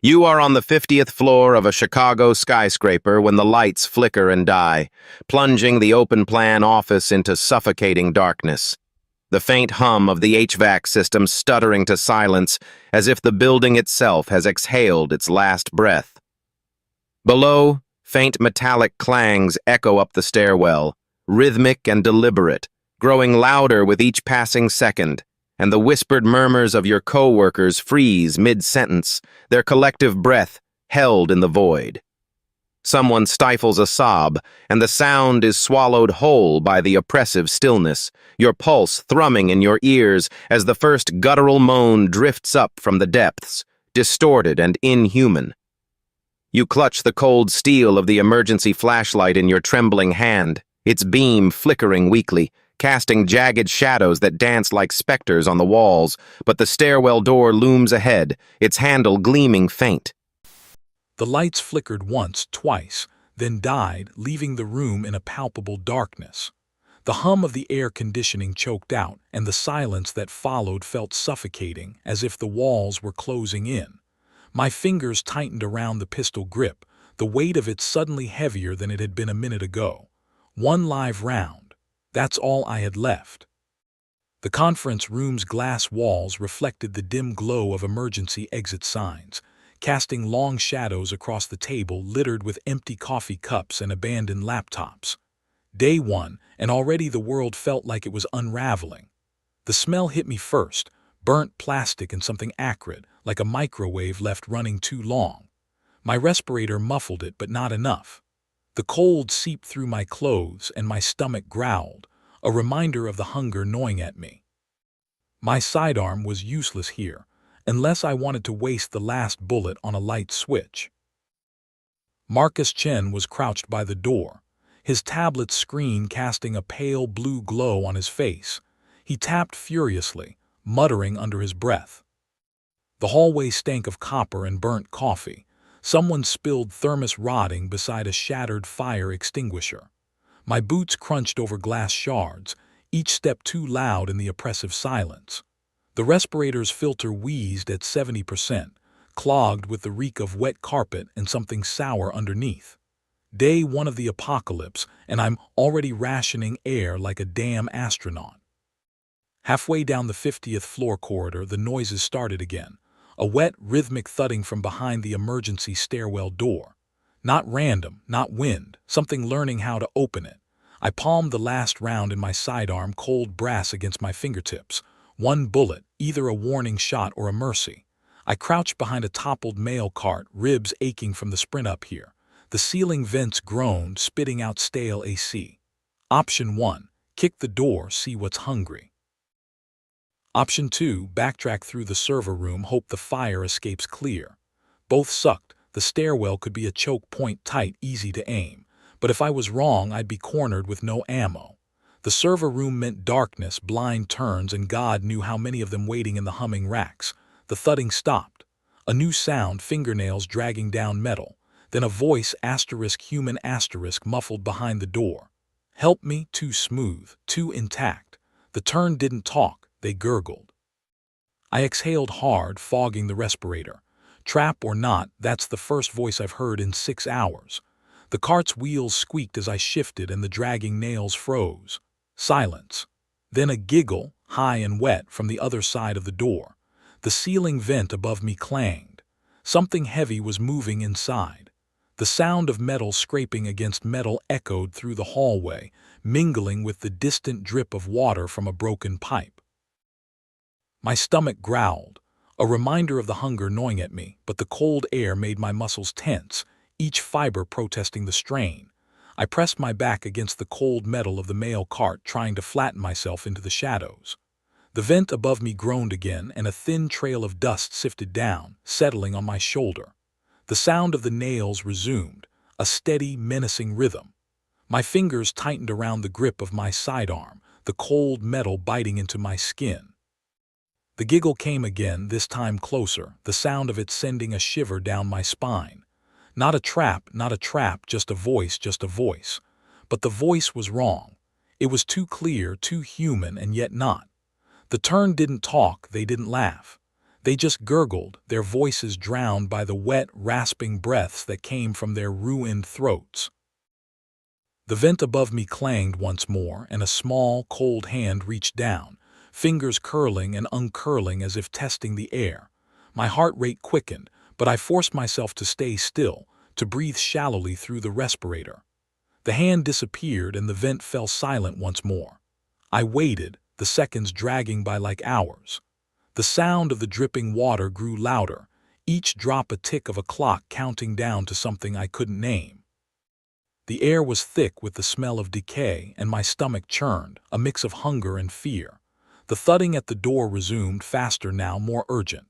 You are on the 50th floor of a Chicago skyscraper when the lights flicker and die, plunging the open-plan office into suffocating darkness. The faint hum of the HVAC system stuttering to silence as if the building itself has exhaled its last breath. Below, faint metallic clangs echo up the stairwell, rhythmic and deliberate, growing louder with each passing second, and the whispered murmurs of your coworkers freeze mid-sentence, their collective breath held in the void. Someone stifles a sob, and the sound is swallowed whole by the oppressive stillness, your pulse thrumming in your ears as the first guttural moan drifts up from the depths, distorted and inhuman. You clutch the cold steel of the emergency flashlight in your trembling hand, its beam flickering weakly, casting jagged shadows that dance like specters on the walls, but the stairwell door looms ahead, its handle gleaming faint. The lights flickered once, twice, then died, leaving the room in a palpable darkness. The hum of the air conditioning choked out, and the silence that followed felt suffocating, as if the walls were closing in. My fingers tightened around the pistol grip, the weight of it suddenly heavier than it had been a minute ago. One live round. That's all I had left. The conference room's glass walls reflected the dim glow of emergency exit signs, casting long shadows across the table littered with empty coffee cups and abandoned laptops. Day one, and already the world felt like it was unraveling. The smell hit me first, burnt plastic and something acrid, like a microwave left running too long. My respirator muffled it, but not enough. The cold seeped through my clothes and my stomach growled, a reminder of the hunger gnawing at me. My sidearm was useless here, unless I wanted to waste the last bullet on a light switch. Marcus Chen was crouched by the door, his tablet screen casting a pale blue glow on his face. He tapped furiously, muttering under his breath. The hallway stank of copper and burnt coffee. Someone spilled thermos rotting beside a shattered fire extinguisher. My boots crunched over glass shards, each step too loud in the oppressive silence. The respirator's filter wheezed at 70%, clogged with the reek of wet carpet and something sour underneath. Day one of the apocalypse, and I'm already rationing air like a damn astronaut. Halfway down the 50th floor corridor, the noises started again. A wet, rhythmic thudding from behind the emergency stairwell door. Not random, not wind, something learning how to open it. I palmed the last round in my sidearm, cold brass against my fingertips. One bullet, either a warning shot or a mercy. I crouched behind a toppled mail cart, ribs aching from the sprint up here. The ceiling vents groaned, spitting out stale AC. Option 1, kick the door, see what's hungry. Option 2, backtrack through the server room, hope the fire escapes clear. Both sucked. The stairwell could be a choke point tight, easy to aim. But if I was wrong, I'd be cornered with no ammo. The server room meant darkness, blind turns, and God knew how many of them waiting in the humming racks. The thudding stopped. A new sound, fingernails dragging down metal. Then a voice, human muffled behind the door. Help me, too smooth, too intact. The turn didn't talk. They gurgled. I exhaled hard, fogging the respirator. Trap or not, that's the first voice I've heard in 6 hours. The cart's wheels squeaked as I shifted and the dragging nails froze. Silence. Then a giggle, high and wet, from the other side of the door. The ceiling vent above me clanged. Something heavy was moving inside. The sound of metal scraping against metal echoed through the hallway, mingling with the distant drip of water from a broken pipe. My stomach growled, a reminder of the hunger gnawing at me, but the cold air made my muscles tense, each fiber protesting the strain. I pressed my back against the cold metal of the mail cart, trying to flatten myself into the shadows. The vent above me groaned again, and a thin trail of dust sifted down, settling on my shoulder. The sound of the nails resumed, a steady, menacing rhythm. My fingers tightened around the grip of my sidearm, the cold metal biting into my skin. The giggle came again, this time closer, the sound of it sending a shiver down my spine. Not a trap, just a voice. But the voice was wrong. It was too clear, too human, and yet not. The turn didn't talk, they didn't laugh. They just gurgled, their voices drowned by the wet, rasping breaths that came from their ruined throats. The vent above me clanged once more, and a small, cold hand reached down, fingers curling and uncurling as if testing the air. My heart rate quickened, but I forced myself to stay still, to breathe shallowly through the respirator. The hand disappeared and the vent fell silent once more. I waited, the seconds dragging by like hours. The sound of the dripping water grew louder, each drop a tick of a clock counting down to something I couldn't name. The air was thick with the smell of decay, and my stomach churned, a mix of hunger and fear. The thudding at the door resumed, faster now, more urgent.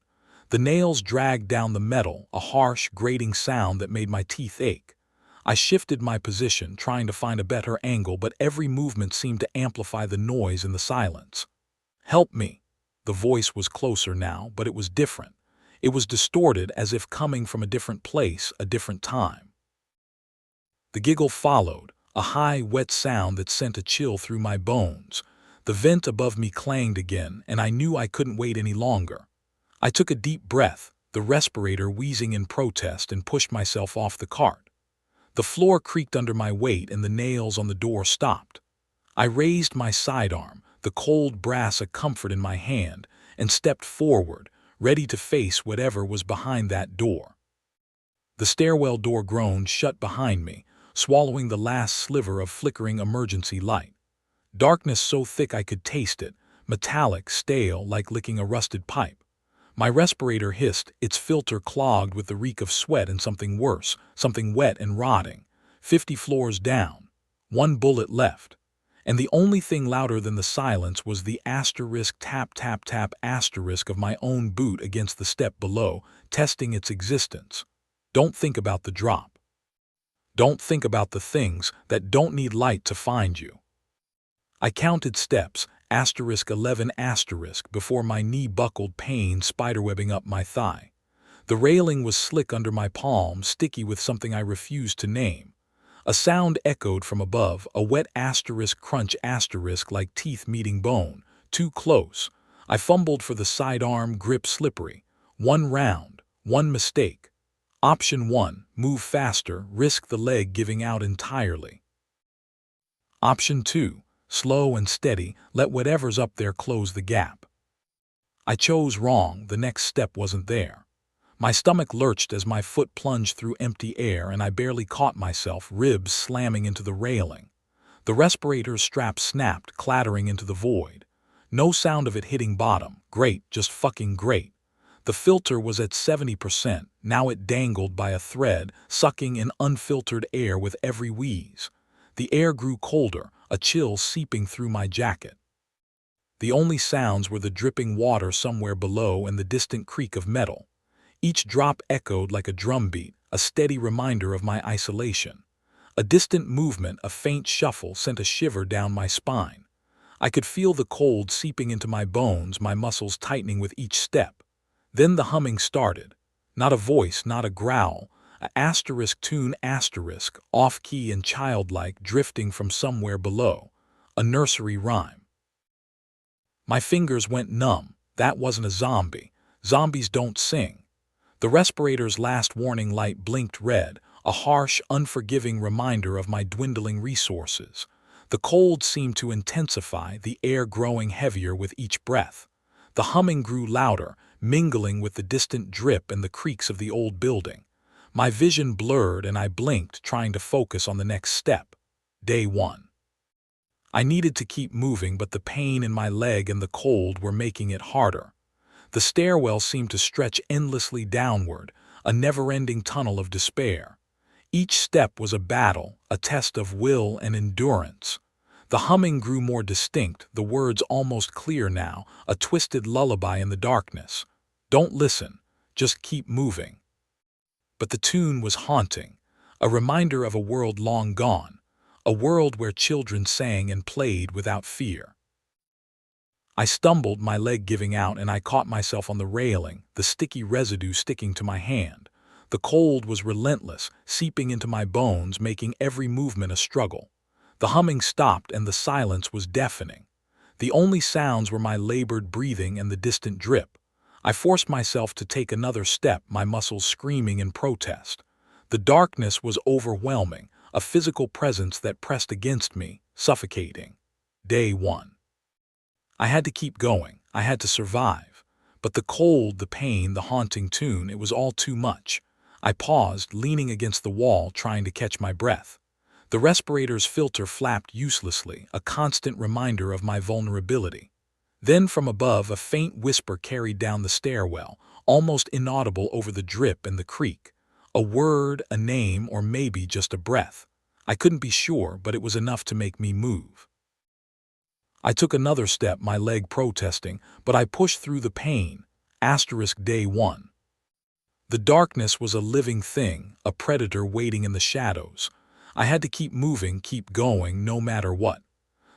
The nails dragged down the metal, a harsh, grating sound that made my teeth ache. I shifted my position, trying to find a better angle, but every movement seemed to amplify the noise in the silence. "Help me." The voice was closer now, but it was different. It was distorted, as if coming from a different place, a different time. The giggle followed, a high, wet sound that sent a chill through my bones. The vent above me clanged again, and I knew I couldn't wait any longer. I took a deep breath, the respirator wheezing in protest, and pushed myself off the cart. The floor creaked under my weight and the nails on the door stopped. I raised my sidearm, the cold brass a comfort in my hand, and stepped forward, ready to face whatever was behind that door. The stairwell door groaned shut behind me, swallowing the last sliver of flickering emergency light. Darkness so thick I could taste it, metallic, stale, like licking a rusted pipe. My respirator hissed, its filter clogged with the reek of sweat and something worse, something wet and rotting. 50 floors down. One bullet left. And the only thing louder than the silence was the asterisk tap tap tap asterisk of my own boot against the step below, testing its existence. Don't think about the drop. Don't think about the things that don't need light to find you. I counted steps, asterisk 11 asterisk, before my knee buckled, pain spiderwebbing up my thigh. The railing was slick under my palm, sticky with something I refused to name. A sound echoed from above, a wet asterisk crunch asterisk like teeth meeting bone. Too close. I fumbled for the sidearm, grip slippery. One round, one mistake. Option 1, move faster, risk the leg giving out entirely. Option 2, slow and steady, let whatever's up there close the gap. I chose wrong, the next step wasn't there. My stomach lurched as my foot plunged through empty air, and I barely caught myself, ribs slamming into the railing. The respirator's strap snapped, clattering into the void. No sound of it hitting bottom. Great, just fucking great. The filter was at 70%, now it dangled by a thread, sucking in unfiltered air with every wheeze. The air grew colder, a chill seeping through my jacket. The only sounds were the dripping water somewhere below and the distant creak of metal. Each drop echoed like a drumbeat, a steady reminder of my isolation. A distant movement, a faint shuffle, sent a shiver down my spine. I could feel the cold seeping into my bones, my muscles tightening with each step. Then the humming started. Not a voice, not a growl, a asterisk tune asterisk, off-key and childlike, drifting from somewhere below. A nursery rhyme. My fingers went numb. That wasn't a zombie. Zombies don't sing. The respirator's last warning light blinked red, a harsh, unforgiving reminder of my dwindling resources. The cold seemed to intensify, the air growing heavier with each breath. The humming grew louder, mingling with the distant drip and the creaks of the old building. My vision blurred and I blinked, trying to focus on the next step. Day 1. I needed to keep moving, but the pain in my leg and the cold were making it harder. The stairwell seemed to stretch endlessly downward, a never-ending tunnel of despair. Each step was a battle, a test of will and endurance. The humming grew more distinct, the words almost clear now, a twisted lullaby in the darkness. Don't listen, just keep moving. But the tune was haunting, a reminder of a world long gone, a world where children sang and played without fear. I stumbled, my leg giving out, and I caught myself on the railing, the sticky residue sticking to my hand. The cold was relentless, seeping into my bones, making every movement a struggle. The humming stopped and the silence was deafening. The only sounds were my labored breathing and the distant drip. I forced myself to take another step, my muscles screaming in protest. The darkness was overwhelming, a physical presence that pressed against me, suffocating. Day 1. I had to keep going. I had to survive. But the cold, the pain, the haunting tune, it was all too much. I paused, leaning against the wall, trying to catch my breath. The respirator's filter flapped uselessly, a constant reminder of my vulnerability. Then from above, a faint whisper carried down the stairwell, almost inaudible over the drip and the creak. A word, a name, or maybe just a breath. I couldn't be sure, but it was enough to make me move. I took another step, my leg protesting, but I pushed through the pain. Day 1. The darkness was a living thing, a predator waiting in the shadows. I had to keep moving, keep going, no matter what.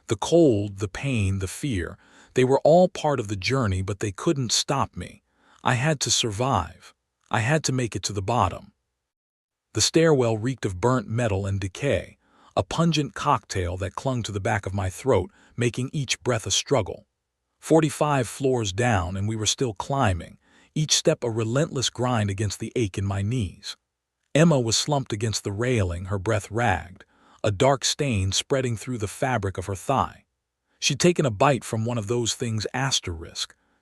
The cold, the pain, the fear, they were all part of the journey, but they couldn't stop me. I had to survive. I had to make it to the bottom. The stairwell reeked of burnt metal and decay, a pungent cocktail that clung to the back of my throat, making each breath a struggle. 45 floors down, and we were still climbing, each step a relentless grind against the ache in my knees. Emma was slumped against the railing, her breath ragged, a dark stain spreading through the fabric of her thigh. She'd taken a bite from one of those things,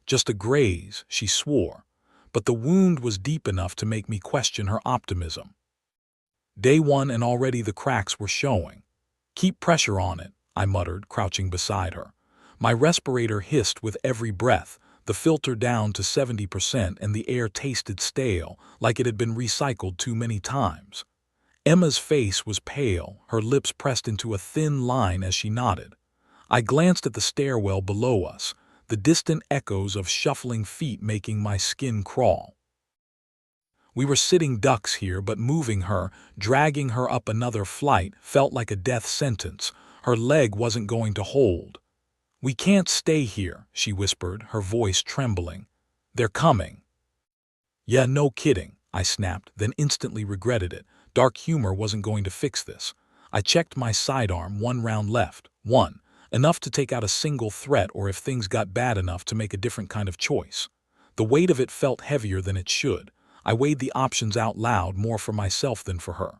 just a graze, she swore, but the wound was deep enough to make me question her optimism. Day 1, and already the cracks were showing. "Keep pressure on it," I muttered, crouching beside her. My respirator hissed with every breath, the filter down to 70%, and the air tasted stale, like it had been recycled too many times. Emma's face was pale, her lips pressed into a thin line as she nodded. I glanced at the stairwell below us, the distant echoes of shuffling feet making my skin crawl. We were sitting ducks here, but moving her, dragging her up another flight, felt like a death sentence. Her leg wasn't going to hold. "We can't stay here," she whispered, her voice trembling. "They're coming." "Yeah, no kidding," I snapped, then instantly regretted it. Dark humor wasn't going to fix this. I checked my sidearm, 1 round left. 1. Enough to take out a single threat, or if things got bad enough to make a different kind of choice. The weight of it felt heavier than it should. I weighed the options out loud, more for myself than for her.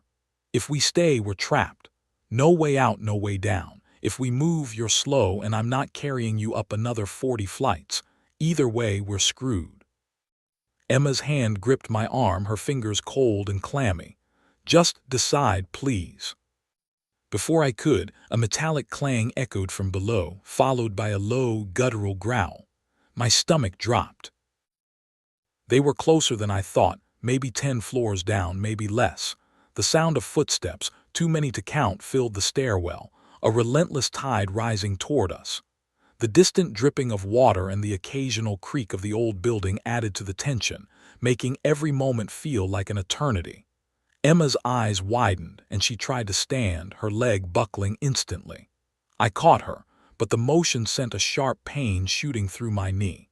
If we stay, we're trapped. No way out, no way down. If we move, you're slow, and I'm not carrying you up another 40 flights. Either way, we're screwed. Emma's hand gripped my arm, her fingers cold and clammy. "Just decide, please." Before I could, a metallic clang echoed from below, followed by a low, guttural growl. My stomach dropped. They were closer than I thought, maybe 10 floors down, maybe less. The sound of footsteps, too many to count, filled the stairwell, a relentless tide rising toward us. The distant dripping of water and the occasional creak of the old building added to the tension, making every moment feel like an eternity. Emma's eyes widened, and she tried to stand, her leg buckling instantly. I caught her, but the motion sent a sharp pain shooting through my knee.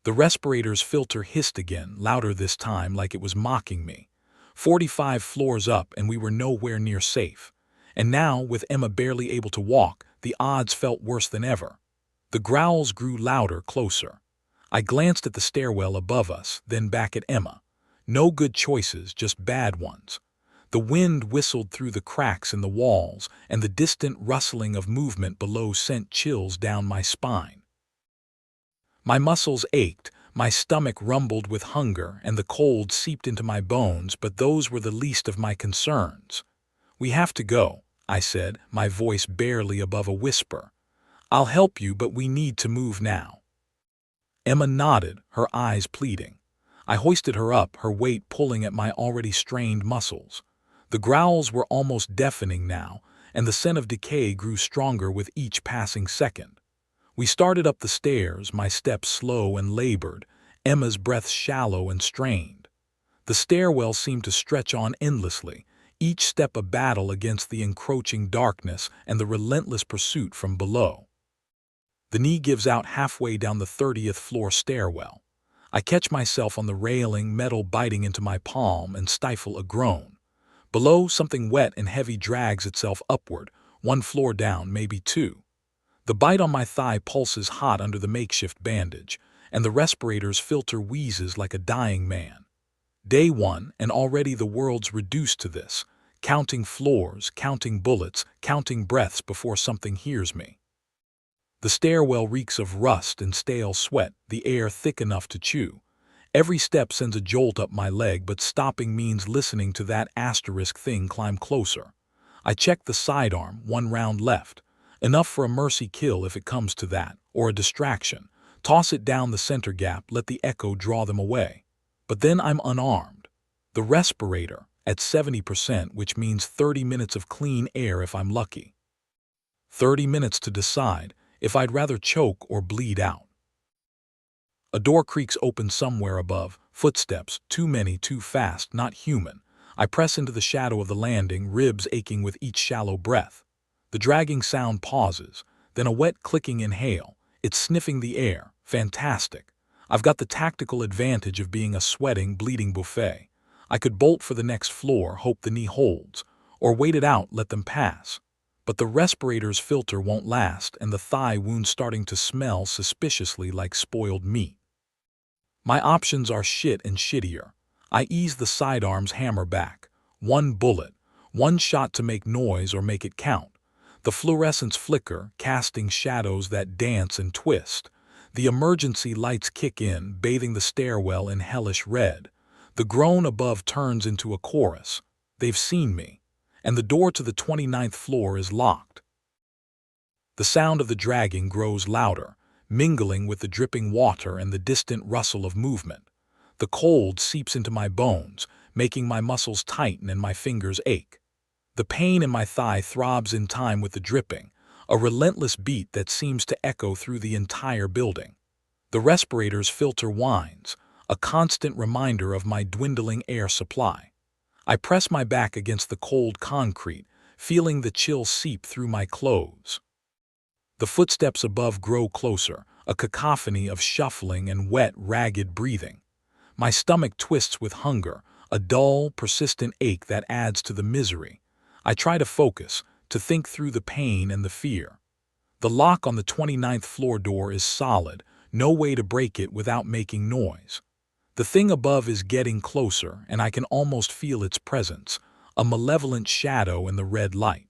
The respirator's filter hissed again, louder this time, like it was mocking me. 45 floors up, and we were nowhere near safe. And now, with Emma barely able to walk, the odds felt worse than ever. The growls grew louder, closer. I glanced at the stairwell above us, then back at Emma. No good choices, just bad ones. The wind whistled through the cracks in the walls, and the distant rustling of movement below sent chills down my spine. My muscles ached, my stomach rumbled with hunger, and the cold seeped into my bones, but those were the least of my concerns. "We have to go," I said, my voice barely above a whisper. "I'll help you, but we need to move now." Emma nodded, her eyes pleading. I hoisted her up, her weight pulling at my already strained muscles. The growls were almost deafening now, and the scent of decay grew stronger with each passing second. We started up the stairs, my steps slow and labored, Emma's breath shallow and strained. The stairwell seemed to stretch on endlessly, each step a battle against the encroaching darkness and the relentless pursuit from below. The knee gives out halfway down the 30th floor stairwell. I catch myself on the railing, metal biting into my palm, and stifle a groan. Below, something wet and heavy drags itself upward, 1 floor down, maybe 2. The bite on my thigh pulses hot under the makeshift bandage, and the respirator's filter wheezes like a dying man. Day 1, and already the world's reduced to this, counting floors, counting bullets, counting breaths before something hears me. The stairwell reeks of rust and stale sweat, the air thick enough to chew. Every step sends a jolt up my leg, but stopping means listening to that asterisk thing climb closer. I check the sidearm, 1 round left. Enough for a mercy kill if it comes to that, or a distraction. Toss it down the center gap, let the echo draw them away. But then I'm unarmed. The respirator, at 70%, which means 30 minutes of clean air if I'm lucky. 30 minutes to decide if I'd rather choke or bleed out. A door creaks open somewhere above, footsteps, too many, too fast, not human. I press into the shadow of the landing, ribs aching with each shallow breath. The dragging sound pauses, then a wet clicking inhale. It's sniffing the air. Fantastic. I've got the tactical advantage of being a sweating, bleeding buffet. I could bolt for the next floor, hope the knee holds, or wait it out, let them pass. But the respirator's filter won't last, and the thigh wound's starting to smell suspiciously like spoiled meat. My options are shit and shittier. I ease the sidearm's hammer back. 1 bullet, 1 shot to make noise or make it count. The fluorescents flicker, casting shadows that dance and twist. The emergency lights kick in, bathing the stairwell in hellish red. The groan above turns into a chorus. They've seen me. And the door to the 29th floor is locked. The sound of the dragging grows louder, mingling with the dripping water and the distant rustle of movement. The cold seeps into my bones, making my muscles tighten and my fingers ache. The pain in my thigh throbs in time with the dripping, a relentless beat that seems to echo through the entire building. The respirator's filter whines, a constant reminder of my dwindling air supply. I press my back against the cold concrete, feeling the chill seep through my clothes. The footsteps above grow closer, a cacophony of shuffling and wet, ragged breathing. My stomach twists with hunger, a dull, persistent ache that adds to the misery. I try to focus, to think through the pain and the fear. The lock on the 29th floor door is solid, no way to break it without making noise. The thing above is getting closer, and I can almost feel its presence, a malevolent shadow in the red light.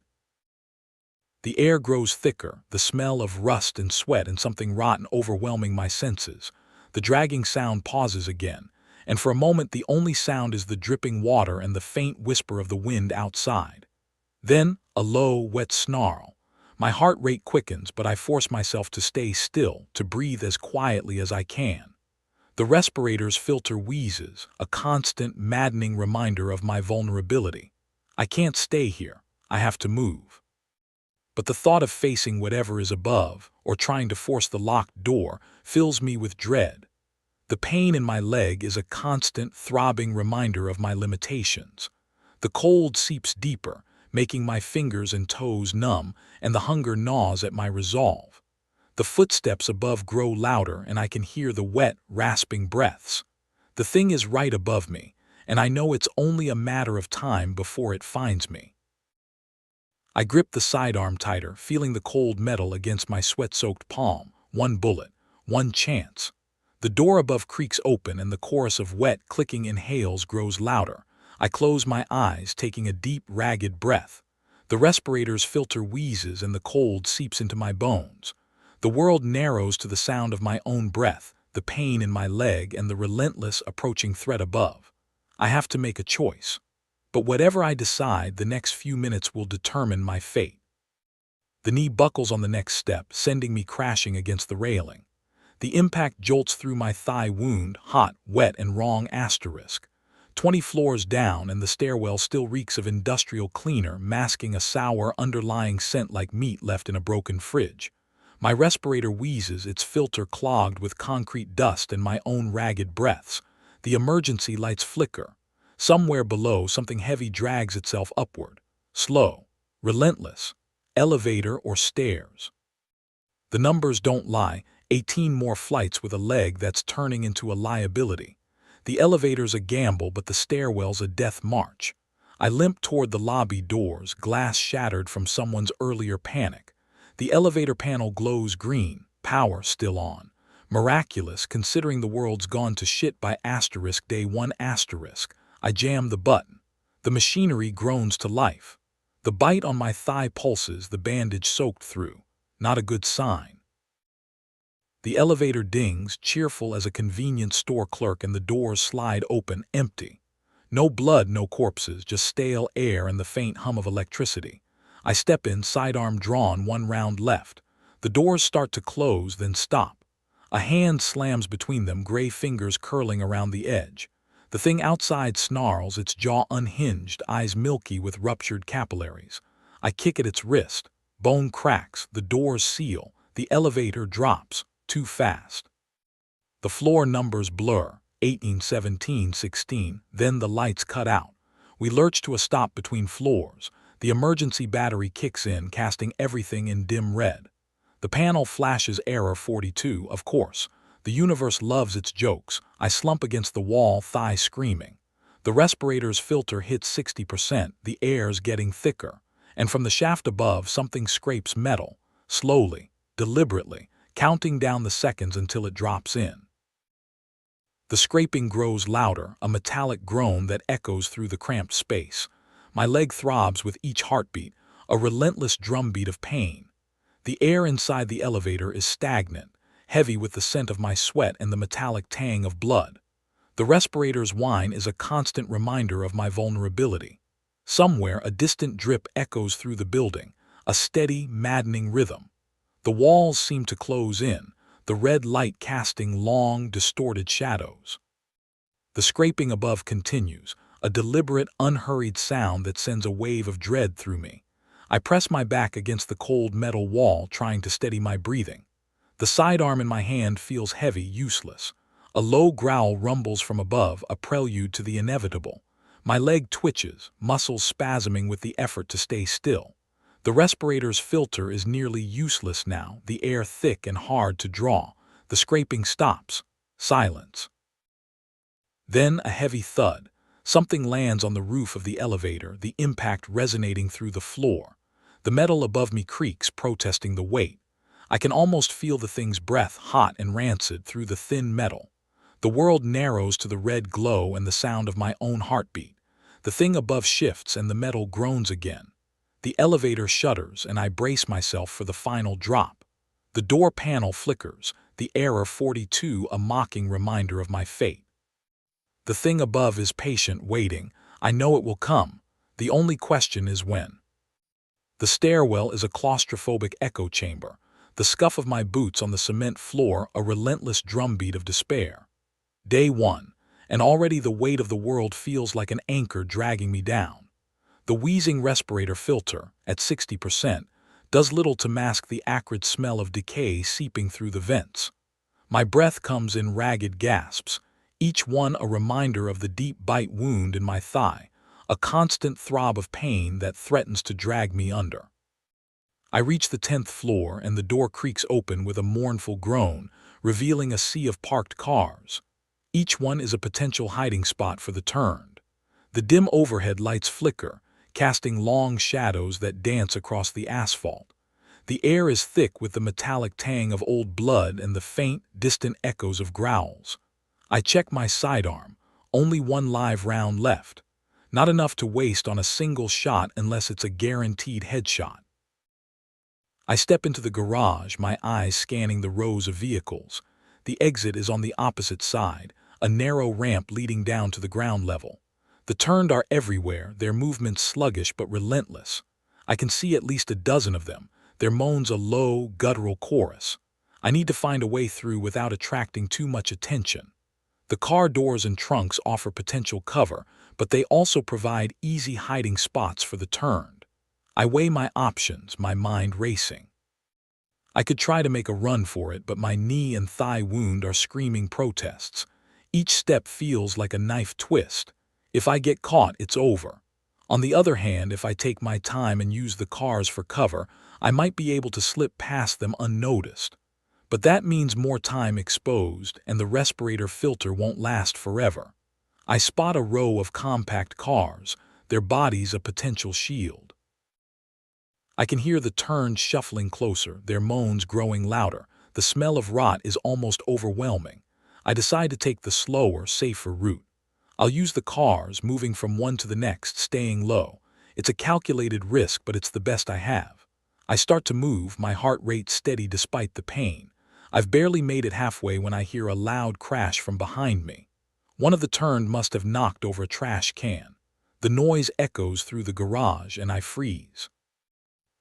The air grows thicker, the smell of rust and sweat and something rotten overwhelming my senses. The dragging sound pauses again, and for a moment the only sound is the dripping water and the faint whisper of the wind outside. Then, a low, wet snarl. My heart rate quickens, but I force myself to stay still, to breathe as quietly as I can. The respirator's filter wheezes, a constant, maddening reminder of my vulnerability. I can't stay here. I have to move. But the thought of facing whatever is above, or trying to force the locked door, fills me with dread. The pain in my leg is a constant, throbbing reminder of my limitations. The cold seeps deeper, making my fingers and toes numb, and the hunger gnaws at my resolve. The footsteps above grow louder, and I can hear the wet, rasping breaths. The thing is right above me, and I know it's only a matter of time before it finds me. I grip the sidearm tighter, feeling the cold metal against my sweat-soaked palm. 1 bullet, 1 chance. The door above creaks open, and the chorus of wet, clicking inhales grows louder. I close my eyes, taking a deep, ragged breath. The respirator's filter wheezes, and the cold seeps into my bones. The world narrows to the sound of my own breath, the pain in my leg, and the relentless, approaching threat above. I have to make a choice. But whatever I decide, the next few minutes will determine my fate. The knee buckles on the next step, sending me crashing against the railing. The impact jolts through my thigh wound, hot, wet, and wrong asterisk. 20 floors down, and the stairwell still reeks of industrial cleaner, masking a sour, underlying scent like meat left in a broken fridge. My respirator wheezes, its filter clogged with concrete dust and my own ragged breaths. The emergency lights flicker. Somewhere below, something heavy drags itself upward. Slow, relentless. Elevator or stairs. The numbers don't lie. 18 more flights with a leg that's turning into a liability. The elevator's a gamble, but the stairwell's a death march. I limp toward the lobby doors, glass shattered from someone's earlier panic. The elevator panel glows green, power still on. Miraculous, considering the world's gone to shit by day 1 asterisk. I jam the button. The machinery groans to life. The bite on my thigh pulses, the bandage soaked through. Not a good sign. The elevator dings, cheerful as a convenience store clerk, and the doors slide open, empty. No blood, no corpses, just stale air and the faint hum of electricity. I step in, sidearm drawn, one round left. The doors start to close, then stop. A hand slams between them, gray fingers curling around the edge. The thing outside snarls, its jaw unhinged, eyes milky with ruptured capillaries. I kick at its wrist. Bone cracks, the doors seal, the elevator drops, too fast. The floor numbers blur, 18, 17, 16, then the lights cut out. We lurch to a stop between floors. The emergency battery kicks in, casting everything in dim red. The panel flashes error 42, of course. The universe loves its jokes. I slump against the wall, thigh screaming. The respirator's filter hits 60%, the air's getting thicker. And from the shaft above, something scrapes metal, slowly, deliberately, counting down the seconds until it drops in. The scraping grows louder, a metallic groan that echoes through the cramped space. My leg throbs with each heartbeat, a relentless drumbeat of pain. The air inside the elevator is stagnant, heavy with the scent of my sweat and the metallic tang of blood. The respirator's whine is a constant reminder of my vulnerability. Somewhere, a distant drip echoes through the building, a steady, maddening rhythm. The walls seem to close in, the red light casting long, distorted shadows. The scraping above continues, a deliberate, unhurried sound that sends a wave of dread through me. I press my back against the cold metal wall, trying to steady my breathing. The sidearm in my hand feels heavy, useless. A low growl rumbles from above, a prelude to the inevitable. My leg twitches, muscles spasming with the effort to stay still. The respirator's filter is nearly useless now, the air thick and hard to draw. The scraping stops. Silence. Then a heavy thud. Something lands on the roof of the elevator, the impact resonating through the floor. The metal above me creaks, protesting the weight. I can almost feel the thing's breath, hot and rancid, through the thin metal. The world narrows to the red glow and the sound of my own heartbeat. The thing above shifts and the metal groans again. The elevator shudders and I brace myself for the final drop. The door panel flickers, the error 42 a mocking reminder of my fate. The thing above is patient, waiting. I know it will come. The only question is when. The stairwell is a claustrophobic echo chamber. The scuff of my boots on the cement floor, a relentless drumbeat of despair. Day 1, and already the weight of the world feels like an anchor dragging me down. The wheezing respirator filter, at 60%, does little to mask the acrid smell of decay seeping through the vents. My breath comes in ragged gasps, each one a reminder of the deep bite wound in my thigh, a constant throb of pain that threatens to drag me under. I reach the 10th floor and the door creaks open with a mournful groan, revealing a sea of parked cars. Each one is a potential hiding spot for the turned. The dim overhead lights flicker, casting long shadows that dance across the asphalt. The air is thick with the metallic tang of old blood and the faint, distant echoes of growls. I check my sidearm, only one live round left. Not enough to waste on a single shot unless it's a guaranteed headshot. I step into the garage, my eyes scanning the rows of vehicles. The exit is on the opposite side, a narrow ramp leading down to the ground level. The turned are everywhere, their movements sluggish but relentless. I can see at least a dozen of them, their moans a low, guttural chorus. I need to find a way through without attracting too much attention. The car doors and trunks offer potential cover, but they also provide easy hiding spots for the turned. I weigh my options, my mind racing. I could try to make a run for it, but my knee and thigh wound are screaming protests. Each step feels like a knife twist. If I get caught, it's over. On the other hand, if I take my time and use the cars for cover, I might be able to slip past them unnoticed. But that means more time exposed, and the respirator filter won't last forever. I spot a row of compact cars, their bodies a potential shield. I can hear the turned shuffling closer, their moans growing louder. The smell of rot is almost overwhelming. I decide to take the slower, safer route. I'll use the cars, moving from one to the next, staying low. It's a calculated risk, but it's the best I have. I start to move, my heart rate steady despite the pain. I've barely made it halfway when I hear a loud crash from behind me. One of the turned must have knocked over a trash can. The noise echoes through the garage and I freeze.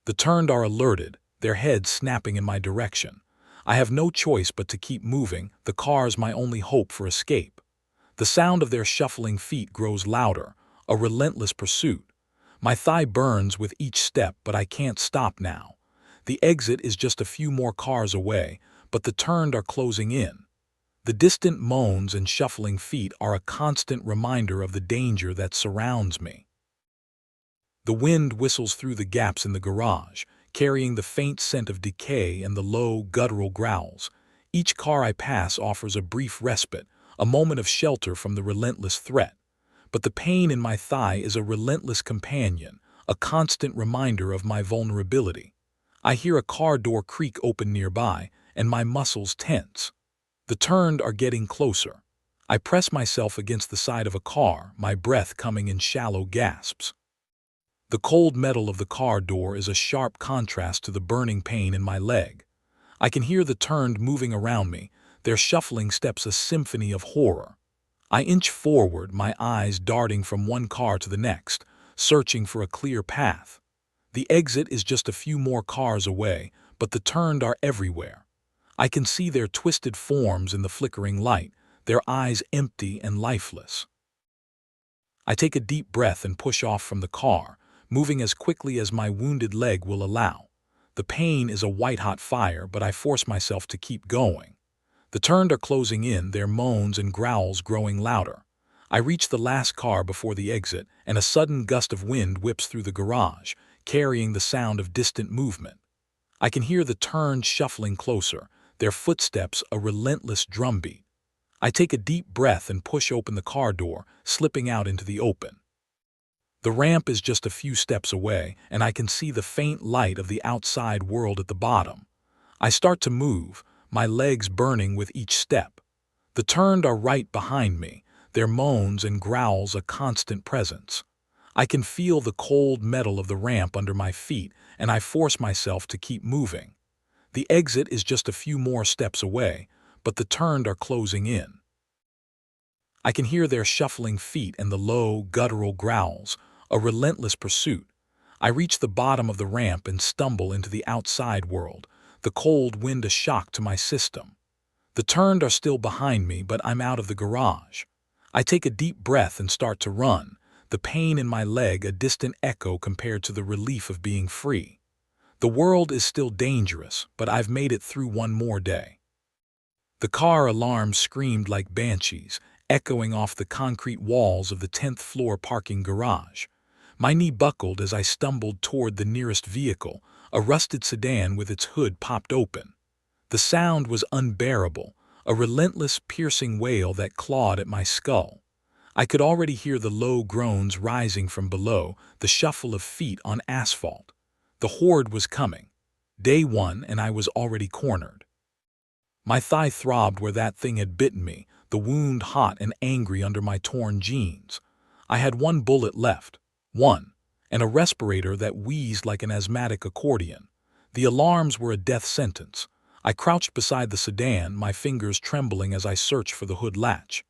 The turned are alerted, their heads snapping in my direction. I have no choice but to keep moving, the car's my only hope for escape. The sound of their shuffling feet grows louder, a relentless pursuit. My thigh burns with each step, but I can't stop now. The exit is just a few more cars away, but the turned are closing in. The distant moans and shuffling feet are a constant reminder of the danger that surrounds me. The wind whistles through the gaps in the garage, carrying the faint scent of decay and the low, guttural growls. Each car I pass offers a brief respite, a moment of shelter from the relentless threat. But the pain in my thigh is a relentless companion, a constant reminder of my vulnerability. I hear a car door creak open nearby, and my muscles tense. The turned are getting closer. I press myself against the side of a car, my breath coming in shallow gasps. The cold metal of the car door is a sharp contrast to the burning pain in my leg. I can hear the turned moving around me, their shuffling steps a symphony of horror. I inch forward, my eyes darting from one car to the next, searching for a clear path. The exit is just a few more cars away, but the turned are everywhere. I can see their twisted forms in the flickering light, their eyes empty and lifeless. I take a deep breath and push off from the car, moving as quickly as my wounded leg will allow. The pain is a white-hot fire, but I force myself to keep going. The turned are closing in, their moans and growls growing louder. I reach the last car before the exit, and a sudden gust of wind whips through the garage, carrying the sound of distant movement. I can hear the turned shuffling closer, their footsteps a relentless drumbeat. I take a deep breath and push open the car door, slipping out into the open. The ramp is just a few steps away, and I can see the faint light of the outside world at the bottom. I start to move, my legs burning with each step. The turned are right behind me, their moans and growls a constant presence. I can feel the cold metal of the ramp under my feet, and I force myself to keep moving. The exit is just a few more steps away, but the turned are closing in. I can hear their shuffling feet and the low, guttural growls, a relentless pursuit. I reach the bottom of the ramp and stumble into the outside world, the cold wind a shock to my system. The turned are still behind me, but I'm out of the garage. I take a deep breath and start to run, the pain in my leg a distant echo compared to the relief of being free. The world is still dangerous, but I've made it through one more day. The car alarms screamed like banshees, echoing off the concrete walls of the 10th floor parking garage. My knee buckled as I stumbled toward the nearest vehicle, a rusted sedan with its hood popped open. The sound was unbearable, a relentless, piercing wail that clawed at my skull. I could already hear the low groans rising from below, the shuffle of feet on asphalt. The horde was coming. Day one, and I was already cornered. My thigh throbbed where that thing had bitten me, the wound hot and angry under my torn jeans. I had one bullet left. One, and a respirator that wheezed like an asthmatic accordion. The alarms were a death sentence. I crouched beside the sedan, my fingers trembling as I searched for the hood latch.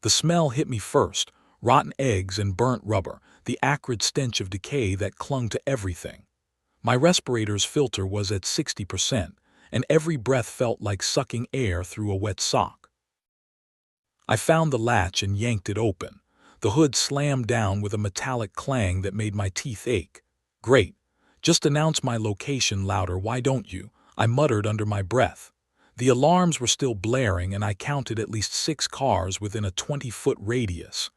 The smell hit me first, rotten eggs and burnt rubber, the acrid stench of decay that clung to everything. My respirator's filter was at 60%, and every breath felt like sucking air through a wet sock. I found the latch and yanked it open. The hood slammed down with a metallic clang that made my teeth ache. Great. Just announce my location louder, why don't you? I muttered under my breath. The alarms were still blaring, and I counted at least 6 cars within a 20-foot radius.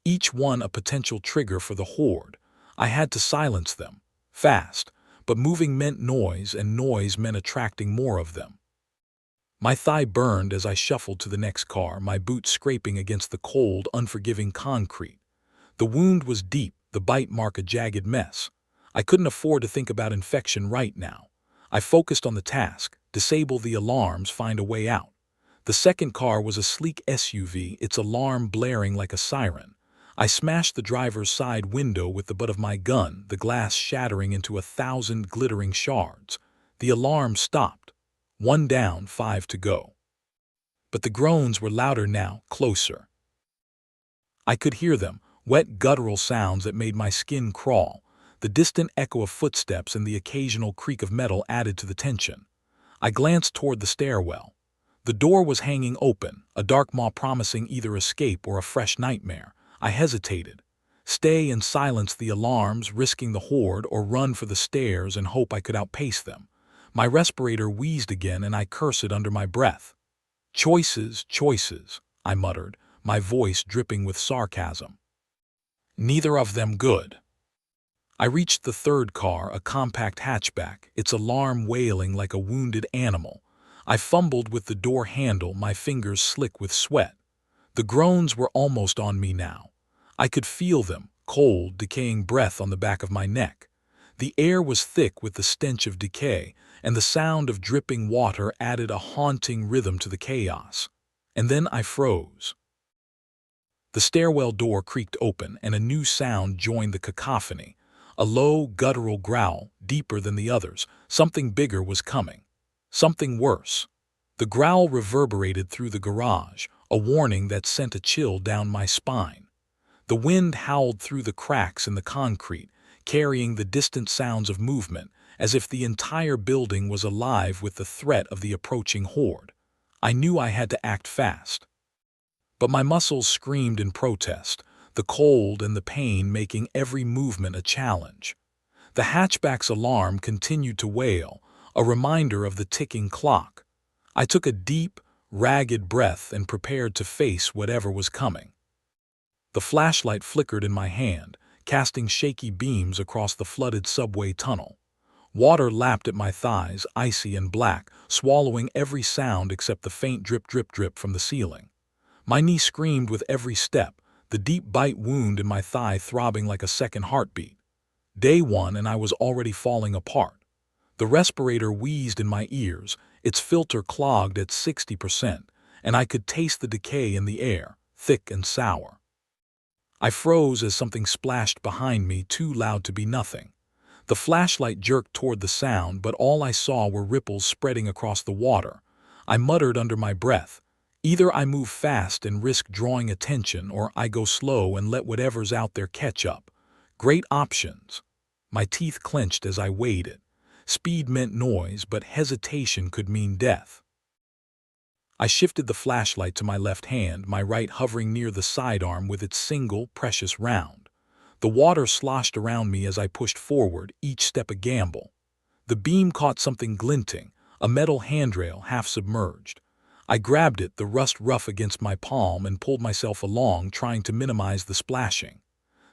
Each one a potential trigger for the horde. I had to silence them. Fast. But moving meant noise, and noise meant attracting more of them. My thigh burned as I shuffled to the next car, my boots scraping against the cold, unforgiving concrete. The wound was deep, the bite mark a jagged mess. I couldn't afford to think about infection right now. I focused on the task, disable the alarms, find a way out. The second car was a sleek SUV, its alarm blaring like a siren. I smashed the driver's side window with the butt of my gun, the glass shattering into 1,000 glittering shards. The alarm stopped. 1 down, 5 to go. But the groans were louder now, closer. I could hear them, wet guttural sounds that made my skin crawl. The distant echo of footsteps and the occasional creak of metal added to the tension. I glanced toward the stairwell. The door was hanging open, a dark maw promising either escape or a fresh nightmare. I hesitated. Stay and silence the alarms, risking the horde, or run for the stairs and hope I could outpace them. My respirator wheezed again and I cursed under my breath. Choices, choices, I muttered, my voice dripping with sarcasm. Neither of them good. I reached the third car, a compact hatchback, its alarm wailing like a wounded animal. I fumbled with the door handle, my fingers slick with sweat. The groans were almost on me now. I could feel them, cold, decaying breath on the back of my neck. The air was thick with the stench of decay, and the sound of dripping water added a haunting rhythm to the chaos. And then I froze. The stairwell door creaked open, and a new sound joined the cacophony. A low, guttural growl, deeper than the others. Something bigger was coming. Something worse. The growl reverberated through the garage, a warning that sent a chill down my spine. The wind howled through the cracks in the concrete, carrying the distant sounds of movement, as if the entire building was alive with the threat of the approaching horde. I knew I had to act fast. But my muscles screamed in protest, the cold and the pain making every movement a challenge. The hatchback's alarm continued to wail, a reminder of the ticking clock. I took a deep, ragged breath and prepared to face whatever was coming. The flashlight flickered in my hand, casting shaky beams across the flooded subway tunnel. Water lapped at my thighs, icy and black, swallowing every sound except the faint drip drip drip from the ceiling. My knee screamed with every step, the deep bite wound in my thigh throbbing like a second heartbeat. Day one and I was already falling apart. The respirator wheezed in my ears, its filter clogged at 60%, and I could taste the decay in the air, thick and sour. I froze as something splashed behind me, too loud to be nothing. The flashlight jerked toward the sound, but all I saw were ripples spreading across the water. I muttered under my breath, either I move fast and risk drawing attention, or I go slow and let whatever's out there catch up. Great options. My teeth clenched as I weighed it. Speed meant noise, but hesitation could mean death. I shifted the flashlight to my left hand, my right hovering near the sidearm with its single, precious round. The water sloshed around me as I pushed forward, each step a gamble. The beam caught something glinting, a metal handrail half submerged. I grabbed it, the rust rough against my palm, and pulled myself along, trying to minimize the splashing.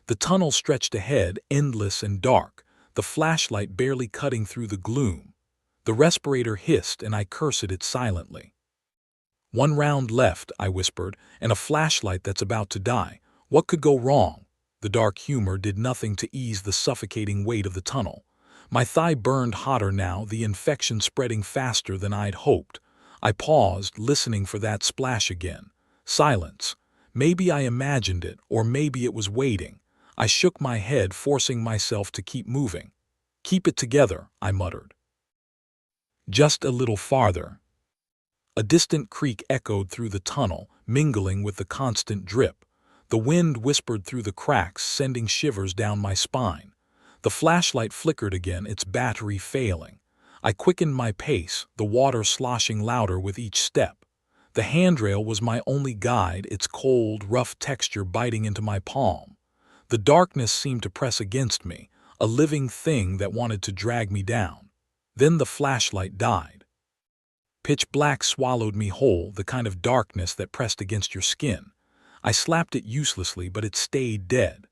The tunnel stretched ahead, endless and dark, the flashlight barely cutting through the gloom. The respirator hissed, and I cursed it silently. 1 round left, I whispered, and a flashlight that's about to die. What could go wrong? The dark humor did nothing to ease the suffocating weight of the tunnel. My thigh burned hotter now, the infection spreading faster than I'd hoped. I paused, listening for that splash again. Silence. Maybe I imagined it, or maybe it was waiting. I shook my head, forcing myself to keep moving. Keep it together, I muttered. Just a little farther. A distant creak echoed through the tunnel, mingling with the constant drip. The wind whispered through the cracks, sending shivers down my spine. The flashlight flickered again, its battery failing. I quickened my pace, the water sloshing louder with each step. The handrail was my only guide, its cold, rough texture biting into my palm. The darkness seemed to press against me, a living thing that wanted to drag me down. Then the flashlight died. Pitch black swallowed me whole, the kind of darkness that pressed against your skin. I slapped it uselessly, but it stayed dead.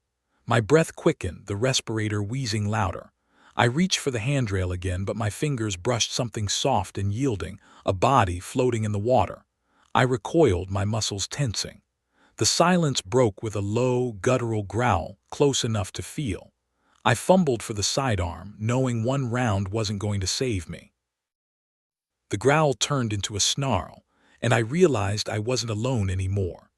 My breath quickened, the respirator wheezing louder. I reached for the handrail again, but my fingers brushed something soft and yielding, a body floating in the water. I recoiled, my muscles tensing. The silence broke with a low, guttural growl, close enough to feel. I fumbled for the sidearm, knowing 1 round wasn't going to save me. The growl turned into a snarl, and I realized I wasn't alone anymore.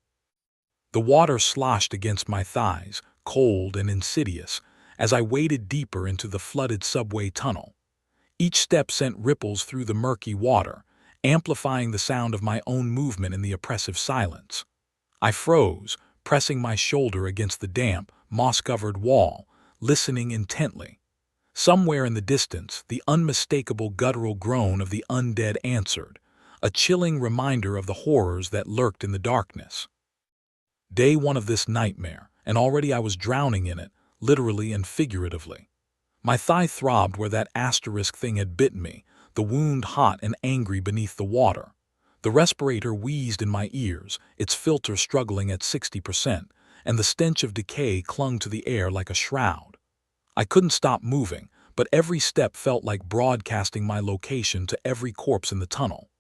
The water sloshed against my thighs, cold and insidious, as I waded deeper into the flooded subway tunnel. Each step sent ripples through the murky water, amplifying the sound of my own movement in the oppressive silence. I froze, pressing my shoulder against the damp, moss-covered wall, listening intently. Somewhere in the distance, the unmistakable guttural groan of the undead answered, a chilling reminder of the horrors that lurked in the darkness. Day one of this nightmare, and already I was drowning in it, literally and figuratively. My thigh throbbed where that asterisk thing had bitten me, the wound hot and angry beneath the water. The respirator wheezed in my ears, its filter struggling at 60%, and the stench of decay clung to the air like a shroud. I couldn't stop moving, but every step felt like broadcasting my location to every corpse in the tunnel.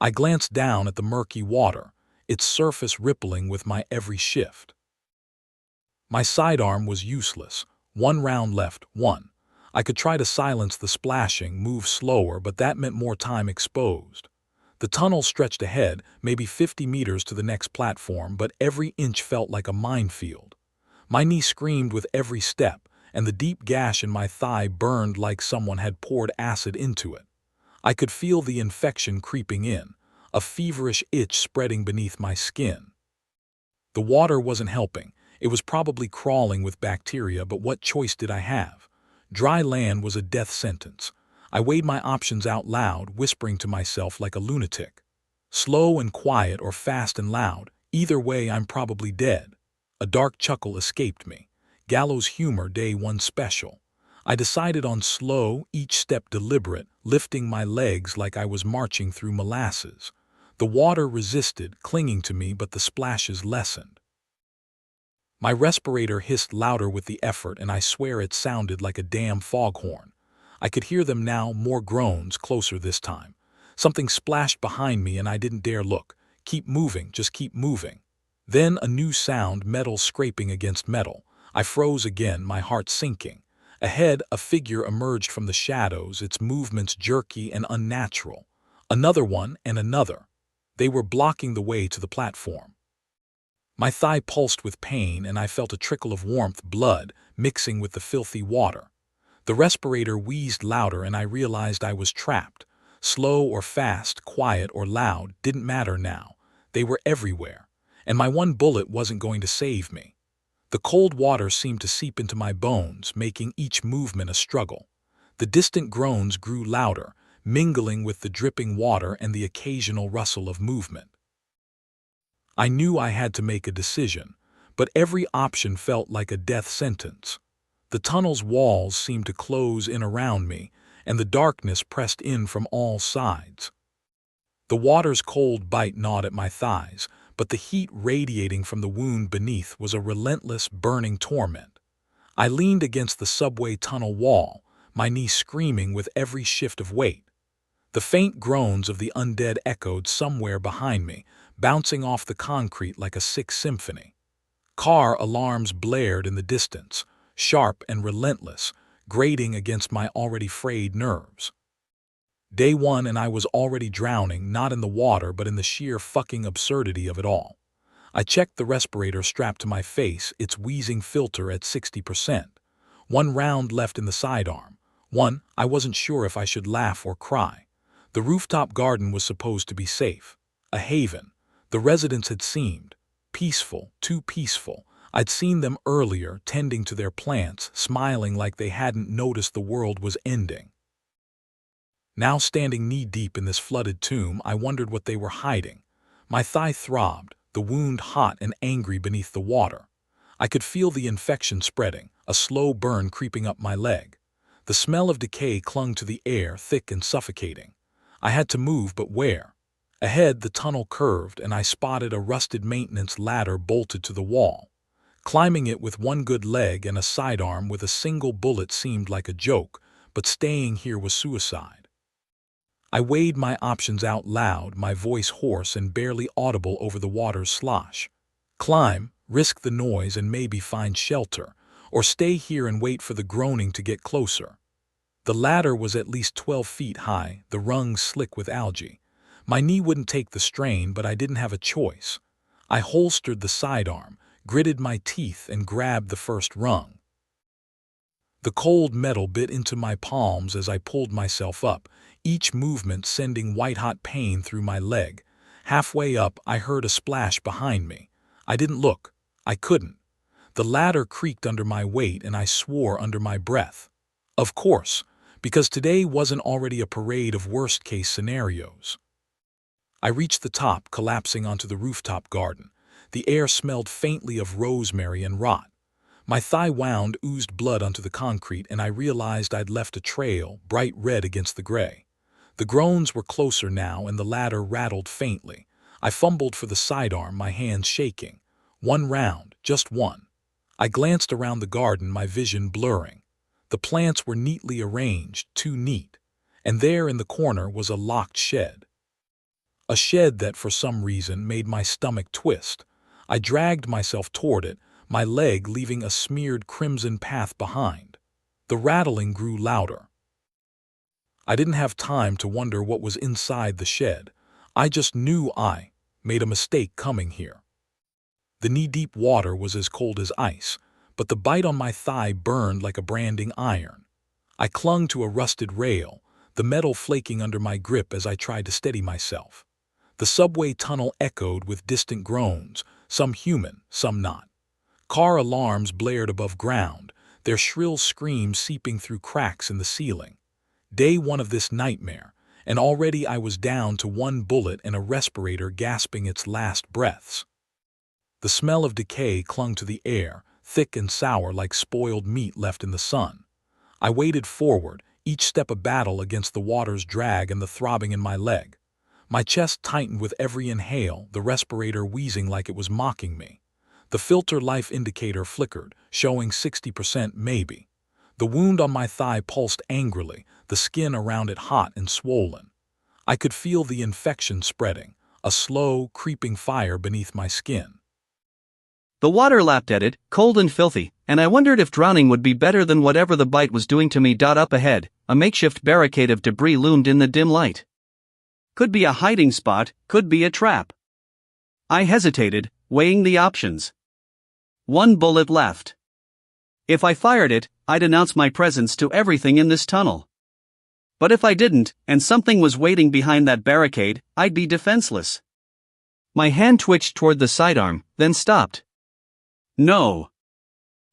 I glanced down at the murky water, its surface rippling with my every shift. My sidearm was useless. One round left, one. I could try to silence the splashing, move slower, but that meant more time exposed. The tunnel stretched ahead, maybe 50 meters to the next platform, but every inch felt like a minefield. My knee screamed with every step, and the deep gash in my thigh burned like someone had poured acid into it. I could feel the infection creeping in, a feverish itch spreading beneath my skin. The water wasn't helping. It was probably crawling with bacteria, but what choice did I have? Dry land was a death sentence. I weighed my options out loud, whispering to myself like a lunatic. Slow and quiet or fast and loud, either way I'm probably dead. A dark chuckle escaped me. Gallows humor day one special. I decided on slow, each step deliberate, lifting my legs like I was marching through molasses. The water resisted, clinging to me, but the splashes lessened. My respirator hissed louder with the effort, and I swear it sounded like a damn foghorn. I could hear them now, more groans, closer this time. Something splashed behind me and I didn't dare look. Keep moving, just keep moving. Then a new sound, metal scraping against metal. I froze again, my heart sinking. Ahead, a figure emerged from the shadows, its movements jerky and unnatural. Another one and another. They were blocking the way to the platform. My thigh pulsed with pain and I felt a trickle of warmth, blood, mixing with the filthy water. The respirator wheezed louder and I realized I was trapped. Slow or fast, quiet or loud, didn't matter now. They were everywhere, and my one bullet wasn't going to save me. The cold water seemed to seep into my bones, making each movement a struggle. The distant groans grew louder, mingling with the dripping water and the occasional rustle of movement. I knew I had to make a decision, but every option felt like a death sentence. The tunnel's walls seemed to close in around me, and the darkness pressed in from all sides. The water's cold bite gnawed at my thighs, but the heat radiating from the wound beneath was a relentless, burning torment. I leaned against the subway tunnel wall, my knee screaming with every shift of weight. The faint groans of the undead echoed somewhere behind me, bouncing off the concrete like a sick symphony. Car alarms blared in the distance, sharp and relentless, grating against my already frayed nerves. Day one and I was already drowning, not in the water but in the sheer fucking absurdity of it all. I checked the respirator strapped to my face, its wheezing filter at 60%. One round left in the sidearm. One, I wasn't sure if I should laugh or cry. The rooftop garden was supposed to be safe. A haven. The residents had seemed peaceful, too peaceful. I'd seen them earlier, tending to their plants, smiling like they hadn't noticed the world was ending. Now standing knee-deep in this flooded tomb, I wondered what they were hiding. My thigh throbbed, the wound hot and angry beneath the water. I could feel the infection spreading, a slow burn creeping up my leg. The smell of decay clung to the air, thick and suffocating. I had to move, but where? Ahead, the tunnel curved, and I spotted a rusted maintenance ladder bolted to the wall. Climbing it with one good leg and a sidearm with a single bullet seemed like a joke, but staying here was suicide. I weighed my options out loud, my voice hoarse and barely audible over the water's slosh. Climb, risk the noise and maybe find shelter, or stay here and wait for the groaning to get closer. The ladder was at least 12 feet high, the rungs slick with algae. My knee wouldn't take the strain, but I didn't have a choice. I holstered the sidearm, gritted my teeth, and grabbed the first rung. The cold metal bit into my palms as I pulled myself up, each movement sending white-hot pain through my leg. Halfway up, I heard a splash behind me. I didn't look. I couldn't. The ladder creaked under my weight, and I swore under my breath. Of course, because today wasn't already a parade of worst-case scenarios. I reached the top, collapsing onto the rooftop garden. The air smelled faintly of rosemary and rot. My thigh wound, oozed blood onto the concrete, and I realized I'd left a trail, bright red against the gray. The groans were closer now, and the ladder rattled faintly. I fumbled for the sidearm, my hands shaking. One round, just one. I glanced around the garden, my vision blurring. The plants were neatly arranged, too neat. And there in the corner was a locked shed. A shed that, for some reason, made my stomach twist. I dragged myself toward it, my leg leaving a smeared crimson path behind. The rattling grew louder. I didn't have time to wonder what was inside the shed. I just knew I made a mistake coming here. The knee-deep water was as cold as ice, but the bite on my thigh burned like a branding iron. I clung to a rusted rail, the metal flaking under my grip as I tried to steady myself. The subway tunnel echoed with distant groans, some human, some not. Car alarms blared above ground, their shrill screams seeping through cracks in the ceiling. Day one of this nightmare, and already I was down to one bullet and a respirator gasping its last breaths. The smell of decay clung to the air, thick and sour like spoiled meat left in the sun. I waded forward, each step a battle against the water's drag and the throbbing in my leg. My chest tightened with every inhale, the respirator wheezing like it was mocking me. The filter life indicator flickered, showing 60% maybe. The wound on my thigh pulsed angrily, the skin around it hot and swollen. I could feel the infection spreading, a slow, creeping fire beneath my skin. The water lapped at it, cold and filthy, and I wondered if drowning would be better than whatever the bite was doing to me. Up ahead, a makeshift barricade of debris loomed in the dim light. Could be a hiding spot, could be a trap. I hesitated, weighing the options. One bullet left. If I fired it, I'd announce my presence to everything in this tunnel. But if I didn't, and something was waiting behind that barricade, I'd be defenseless. My hand twitched toward the sidearm, then stopped. No.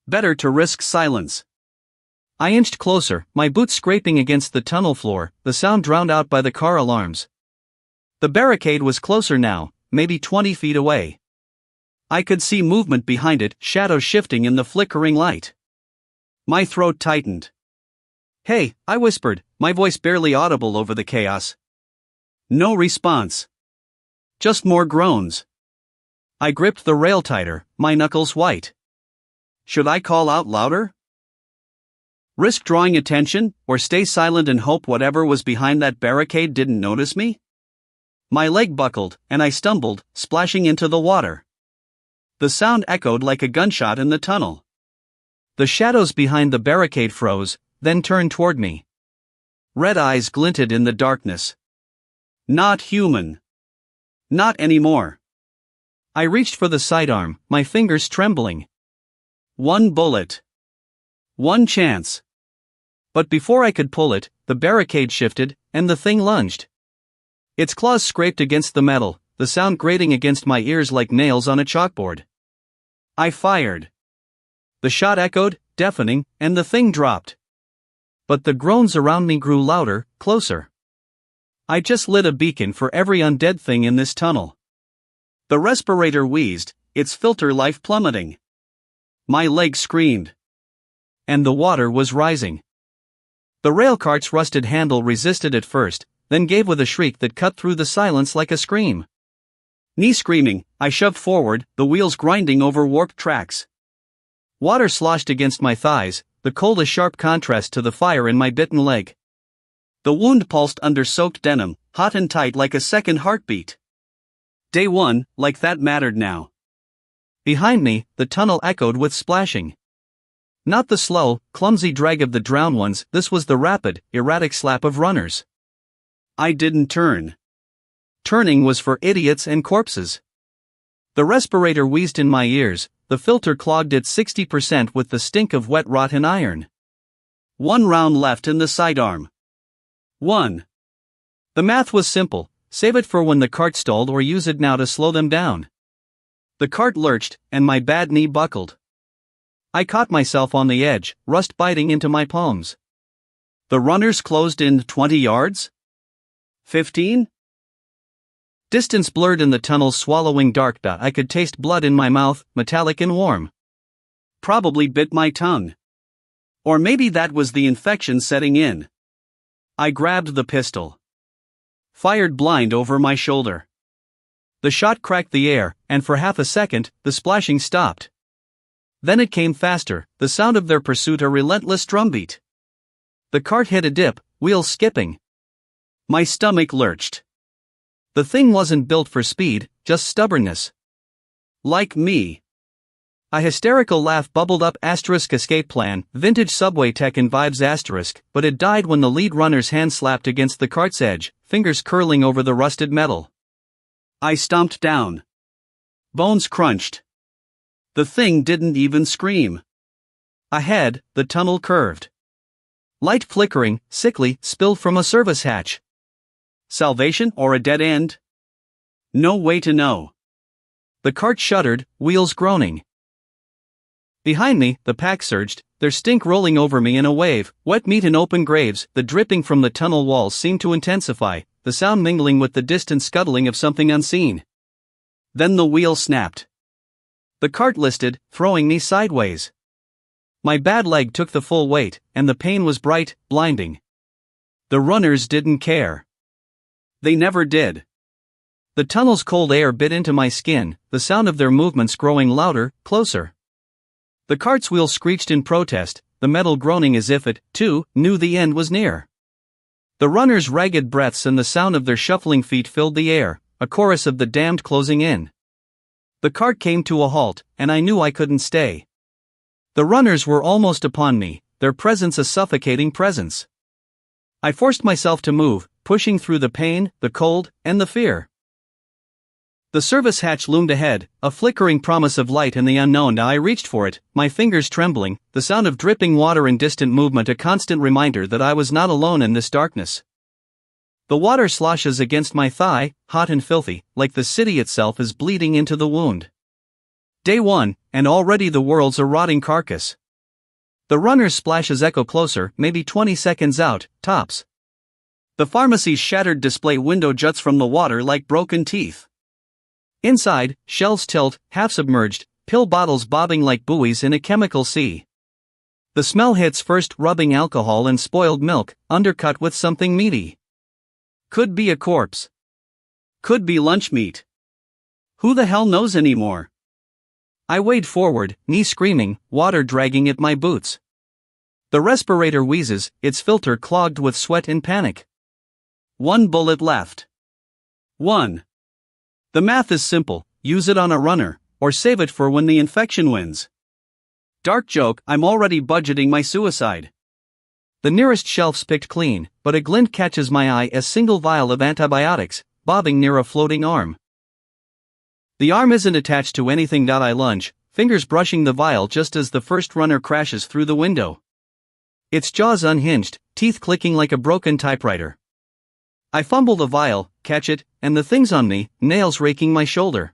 Better to risk silence. I inched closer, my boots scraping against the tunnel floor, the sound drowned out by the car alarms. The barricade was closer now, maybe 20 feet away. I could see movement behind it, shadows shifting in the flickering light. My throat tightened. "Hey," I whispered, my voice barely audible over the chaos. No response. Just more groans. I gripped the rail tighter, my knuckles white. Should I call out louder? Risk drawing attention, or stay silent and hope whatever was behind that barricade didn't notice me? My leg buckled, and I stumbled, splashing into the water. The sound echoed like a gunshot in the tunnel. The shadows behind the barricade froze, then turned toward me. Red eyes glinted in the darkness. Not human. Not anymore. I reached for the sidearm, my fingers trembling. One bullet. One chance. But before I could pull it, the barricade shifted, and the thing lunged. Its claws scraped against the metal, the sound grating against my ears like nails on a chalkboard. I fired. The shot echoed, deafening, and the thing dropped. But the groans around me grew louder, closer. I just lit a beacon for every undead thing in this tunnel. The respirator wheezed, its filter life plummeting. My legs screamed. And the water was rising. The railcart's rusted handle resisted at first, then gave with a shriek that cut through the silence like a scream. Knee screaming, I shoved forward, the wheels grinding over warped tracks. Water sloshed against my thighs, the cold a sharp contrast to the fire in my bitten leg. The wound pulsed under soaked denim, hot and tight like a second heartbeat. Day one, like that mattered now. Behind me, the tunnel echoed with splashing. Not the slow, clumsy drag of the drowned ones, this was the rapid, erratic slap of runners. I didn't turn. Turning was for idiots and corpses. The respirator wheezed in my ears, the filter clogged at 60% with the stink of wet rotten iron. 1 round left in the sidearm. 1. The math was simple, save it for when the cart stalled or use it now to slow them down. The cart lurched, and my bad knee buckled. I caught myself on the edge, rust biting into my palms. The runners closed in 20 yards? 15? Distance blurred in the tunnel's swallowing dark. I could taste blood in my mouth, metallic and warm. Probably bit my tongue. Or maybe that was the infection setting in. I grabbed the pistol. Fired blind over my shoulder. The shot cracked the air, and for half a second, the splashing stopped. Then it came faster, the sound of their pursuit a relentless drumbeat. The cart hit a dip, wheels skipping. My stomach lurched. The thing wasn't built for speed, just stubbornness. Like me. A hysterical laugh bubbled up escape plan, vintage subway tech and vibes but it died when the lead runner's hand slapped against the cart's edge, fingers curling over the rusted metal. I stomped down. Bones crunched. The thing didn't even scream. Ahead, the tunnel curved. Light flickering, sickly, spilled from a service hatch. Salvation or a dead end? No way to know. The cart shuddered, wheels groaning. Behind me, the pack surged, their stink rolling over me in a wave, wet meat in open graves. The dripping from the tunnel walls seemed to intensify, the sound mingling with the distant scuttling of something unseen. Then the wheel snapped. The cart listed, throwing me sideways. My bad leg took the full weight, and the pain was bright, blinding. The runners didn't care. They never did. The tunnel's cold air bit into my skin, the sound of their movements growing louder, closer. The cart's wheel screeched in protest, the metal groaning as if it, too, knew the end was near. The runners' ragged breaths and the sound of their shuffling feet filled the air, a chorus of the damned closing in. The cart came to a halt, and I knew I couldn't stay. The runners were almost upon me, their presence a suffocating presence. I forced myself to move, pushing through the pain, the cold, and the fear. The service hatch loomed ahead, a flickering promise of light and the unknown. I reached for it, my fingers trembling, the sound of dripping water and distant movement a constant reminder that I was not alone in this darkness. The water sloshes against my thigh, hot and filthy, like the city itself is bleeding into the wound. Day 1, and already the world's a rotting carcass. The runner's splashes echo closer, maybe 20 seconds out, tops. The pharmacy's shattered display window juts from the water like broken teeth. Inside, shelves tilt, half submerged, pill bottles bobbing like buoys in a chemical sea. The smell hits first, rubbing alcohol and spoiled milk, undercut with something meaty. Could be a corpse. Could be lunch meat. Who the hell knows anymore? I wade forward, knee screaming, water dragging at my boots. The respirator wheezes, its filter clogged with sweat and panic. 1 bullet left. 1. The math is simple, use it on a runner, or save it for when the infection wins. Dark joke, I'm already budgeting my suicide. The nearest shelf's picked clean, but a glint catches my eye, a single vial of antibiotics, bobbing near a floating arm. The arm isn't attached to anything. I lunge, fingers brushing the vial just as the first runner crashes through the window. Its jaws unhinged, teeth clicking like a broken typewriter. I fumble the vial, catch it, and the thing's on me, nails raking my shoulder.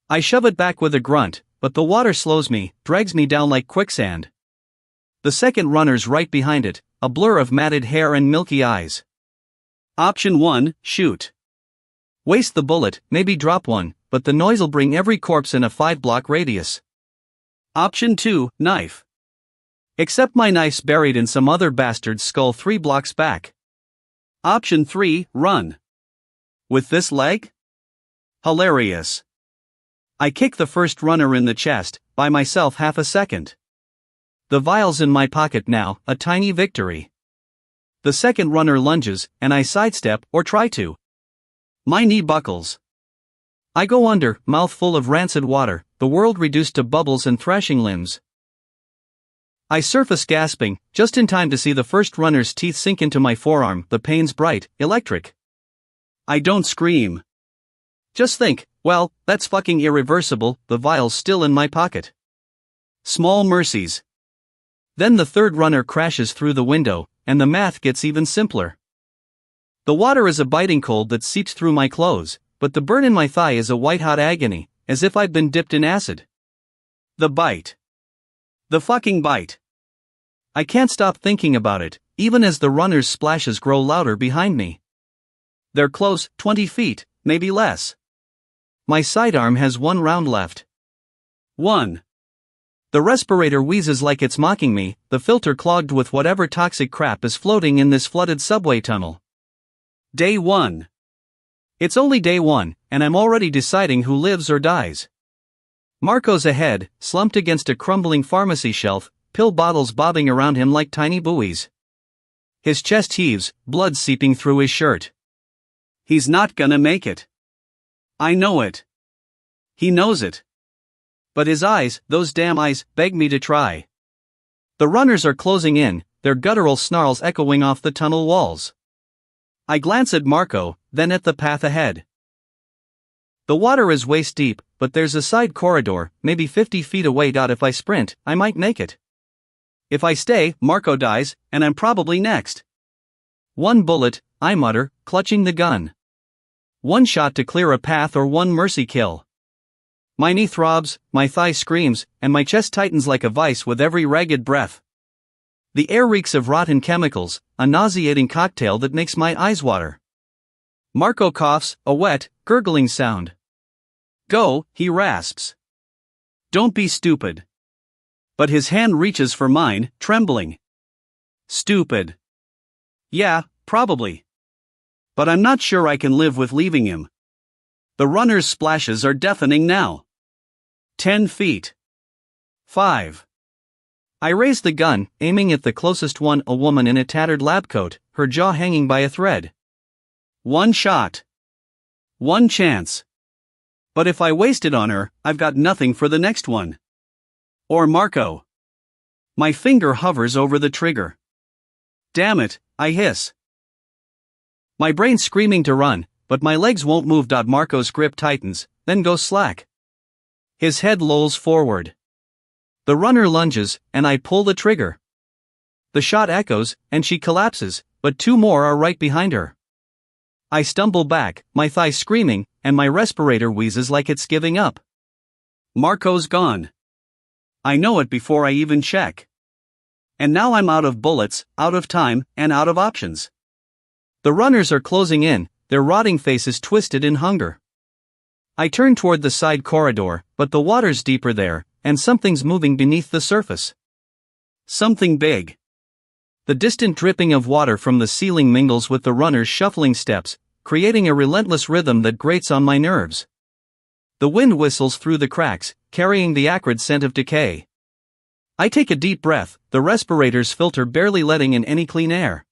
I shove it back with a grunt, but the water slows me, drags me down like quicksand. The second runner's right behind it, a blur of matted hair and milky eyes. Option 1, shoot. Waste the bullet, maybe drop one, but the noise'll bring every corpse in a 5-block radius. Option 2, knife. Except my knife's buried in some other bastard's skull 3 blocks back. Option 3, run. With this leg? Hilarious. I kick the first runner in the chest, by myself half a second. The vial's in my pocket now, a tiny victory. The second runner lunges, and I sidestep, or try to. My knee buckles. I go under, mouth full of rancid water, the world reduced to bubbles and thrashing limbs. I surface gasping, just in time to see the first runner's teeth sink into my forearm, the pains bright, electric. I don't scream. Just think, well, that's fucking irreversible, the vial's still in my pocket. Small mercies. Then the third runner crashes through the window, and the math gets even simpler. The water is a biting cold that seeps through my clothes, but the burn in my thigh is a white-hot agony, as if I'd been dipped in acid. The bite. The fucking bite. I can't stop thinking about it, even as the runner's splashes grow louder behind me. They're close, 20 feet, maybe less. My sidearm has one round left. 1. The respirator wheezes like it's mocking me, the filter clogged with whatever toxic crap is floating in this flooded subway tunnel. Day 1. It's only day 1, and I'm already deciding who lives or dies. Marco's ahead, slumped against a crumbling pharmacy shelf, pill bottles bobbing around him like tiny buoys. His chest heaves, blood seeping through his shirt. He's not gonna make it. I know it. He knows it. But his eyes, those damn eyes, beg me to try. The runners are closing in, their guttural snarls echoing off the tunnel walls. I glance at Marco, then at the path ahead. The water is waist deep, but there's a side corridor, maybe 50 feet away. If I sprint, I might make it. If I stay, Marco dies, and I'm probably next. 1 bullet, I mutter, clutching the gun. 1 shot to clear a path or 1 mercy kill. My knee throbs, my thigh screams, and my chest tightens like a vice with every ragged breath. The air reeks of rotten chemicals, a nauseating cocktail that makes my eyes water. Marco coughs, a wet, gurgling sound. Go, he rasps. Don't be stupid. But his hand reaches for mine, trembling. Stupid. Yeah, probably. But I'm not sure I can live with leaving him. The runner's splashes are deafening now. 10 feet. 5. I raise the gun, aiming at the closest one, a woman in a tattered lab coat, her jaw hanging by a thread. 1 shot. 1 chance. But if I waste it on her, I've got nothing for the next one. Or Marco. My finger hovers over the trigger. Damn it, I hiss. My brain's screaming to run, but my legs won't move. Marco's grip tightens, then goes slack. His head lolls forward. The runner lunges, and I pull the trigger. The shot echoes, and she collapses, but 2 more are right behind her. I stumble back, my thigh screaming, and my respirator wheezes like it's giving up. Marco's gone. I know it before I even check. And now I'm out of bullets, out of time, and out of options. The runners are closing in, their rotting faces twisted in hunger. I turn toward the side corridor, but the water's deeper there, and something's moving beneath the surface. Something big. The distant dripping of water from the ceiling mingles with the runner's shuffling steps, creating a relentless rhythm that grates on my nerves. The wind whistles through the cracks, carrying the acrid scent of decay. I take a deep breath, the respirator's filter barely letting in any clean air.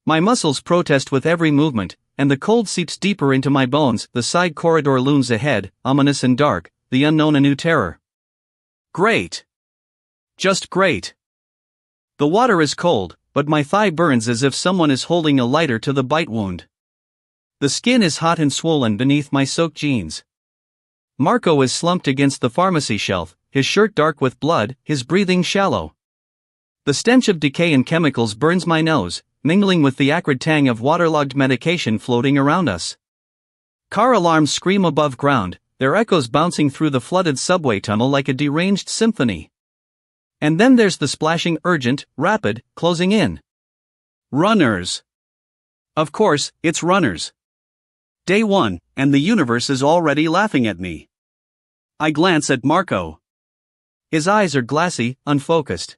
My muscles protest with every movement, and the cold seeps deeper into my bones. The side corridor looms ahead, ominous and dark, the unknown a new terror. Great. Just great. The water is cold, but my thigh burns as if someone is holding a lighter to the bite wound. The skin is hot and swollen beneath my soaked jeans. Marco is slumped against the pharmacy shelf, his shirt dark with blood, his breathing shallow. The stench of decay and chemicals burns my nose, mingling with the acrid tang of waterlogged medication floating around us. Car alarms scream above ground, their echoes bouncing through the flooded subway tunnel like a deranged symphony. And then there's the splashing, urgent, rapid, closing in. Runners. Of course, it's runners. Day 1, and the universe is already laughing at me. I glance at Marco. His eyes are glassy, unfocused.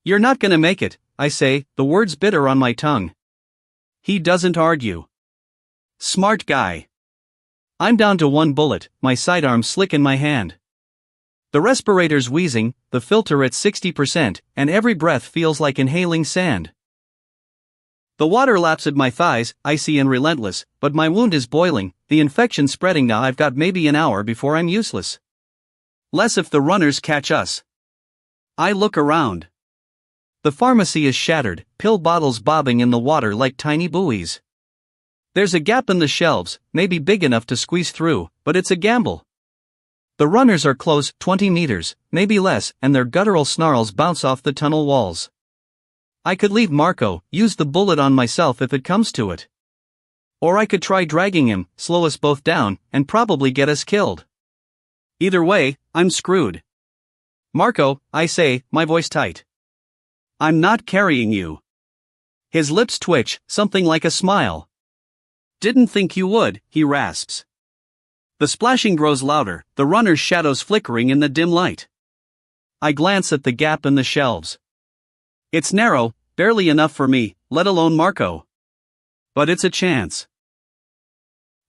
You're not gonna make it, I say, the words bitter on my tongue. He doesn't argue. Smart guy. I'm down to 1 bullet, my sidearm slick in my hand. The respirator's wheezing, the filter at 60%, and every breath feels like inhaling sand. The water laps at my thighs, icy and relentless, but my wound is boiling, the infection spreading. Now I've got maybe an hour before I'm useless. Less if the runners catch us. I look around. The pharmacy is shattered, pill bottles bobbing in the water like tiny buoys. There's a gap in the shelves, maybe big enough to squeeze through, but it's a gamble. The runners are close, 20 meters, maybe less, and their guttural snarls bounce off the tunnel walls. I could leave Marco, use the bullet on myself if it comes to it. Or I could try dragging him, slow us both down, and probably get us killed. Either way, I'm screwed. Marco, I say, my voice tight. I'm not carrying you. His lips twitch, something like a smile. Didn't think you would, he rasps. The splashing grows louder, the runner's shadows flickering in the dim light. I glance at the gap in the shelves. It's narrow, barely enough for me, let alone Marco. But it's a chance.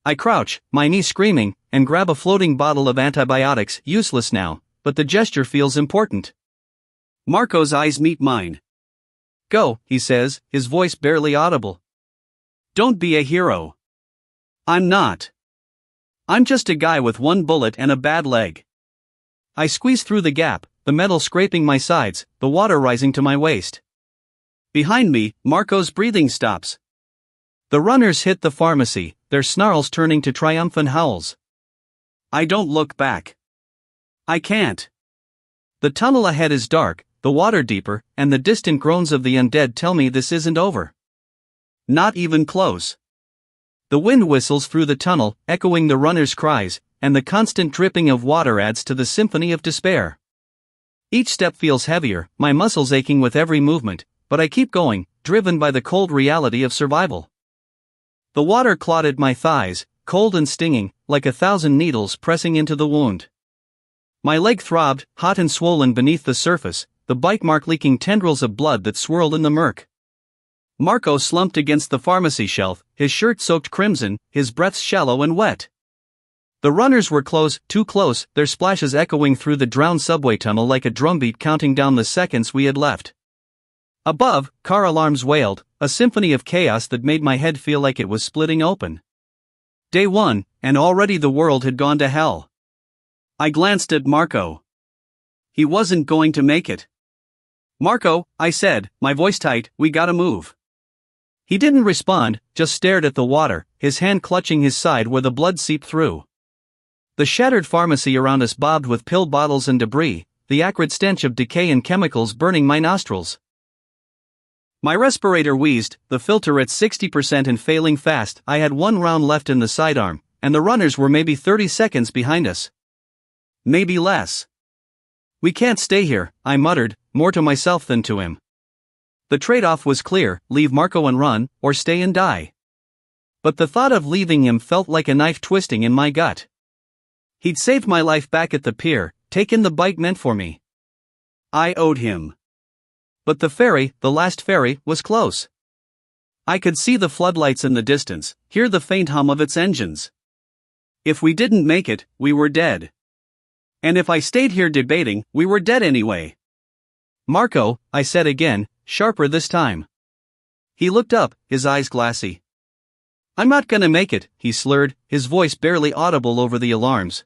I crouch, my knee screaming, and grab a floating bottle of antibiotics, useless now, but the gesture feels important. Marco's eyes meet mine. Go, he says, his voice barely audible. Don't be a hero. I'm not. I'm just a guy with one bullet and a bad leg. I squeeze through the gap, the metal scraping my sides, the water rising to my waist. Behind me, Marco's breathing stops. The runners hit the pharmacy, their snarls turning to triumphant howls. I don't look back. I can't. The tunnel ahead is dark, the water deeper, and the distant groans of the undead tell me this isn't over. Not even close. The wind whistles through the tunnel, echoing the runners' cries, and the constant dripping of water adds to the symphony of despair. Each step feels heavier, my muscles aching with every movement, but I keep going, driven by the cold reality of survival. The water clotted my thighs, cold and stinging, like 1,000 needles pressing into the wound. My leg throbbed, hot and swollen beneath the surface, the bite mark leaking tendrils of blood that swirled in the murk. Marco slumped against the pharmacy shelf, his shirt soaked crimson, his breath shallow and wet. The runners were close, too close, their splashes echoing through the drowned subway tunnel like a drumbeat counting down the seconds we had left. Above, car alarms wailed, a symphony of chaos that made my head feel like it was splitting open. Day 1, and already the world had gone to hell. I glanced at Marco. He wasn't going to make it. Marco, I said, my voice tight, we gotta move. He didn't respond, just stared at the water, his hand clutching his side where the blood seeped through. The shattered pharmacy around us bobbed with pill bottles and debris, the acrid stench of decay and chemicals burning my nostrils. My respirator wheezed, the filter at 60% and failing fast. I had one round left in the sidearm, and the runners were maybe 30 seconds behind us. Maybe less. We can't stay here, I muttered, more to myself than to him. The trade-off was clear, leave Marco and run, or stay and die. But the thought of leaving him felt like a knife twisting in my gut. He'd saved my life back at the pier, taken the bite meant for me. I owed him. But the ferry, the last ferry, was close. I could see the floodlights in the distance, hear the faint hum of its engines. If we didn't make it, we were dead. And if I stayed here debating, we were dead anyway. Marco, I said again, sharper this time. He looked up, his eyes glassy. I'm not gonna make it, he slurred, his voice barely audible over the alarms.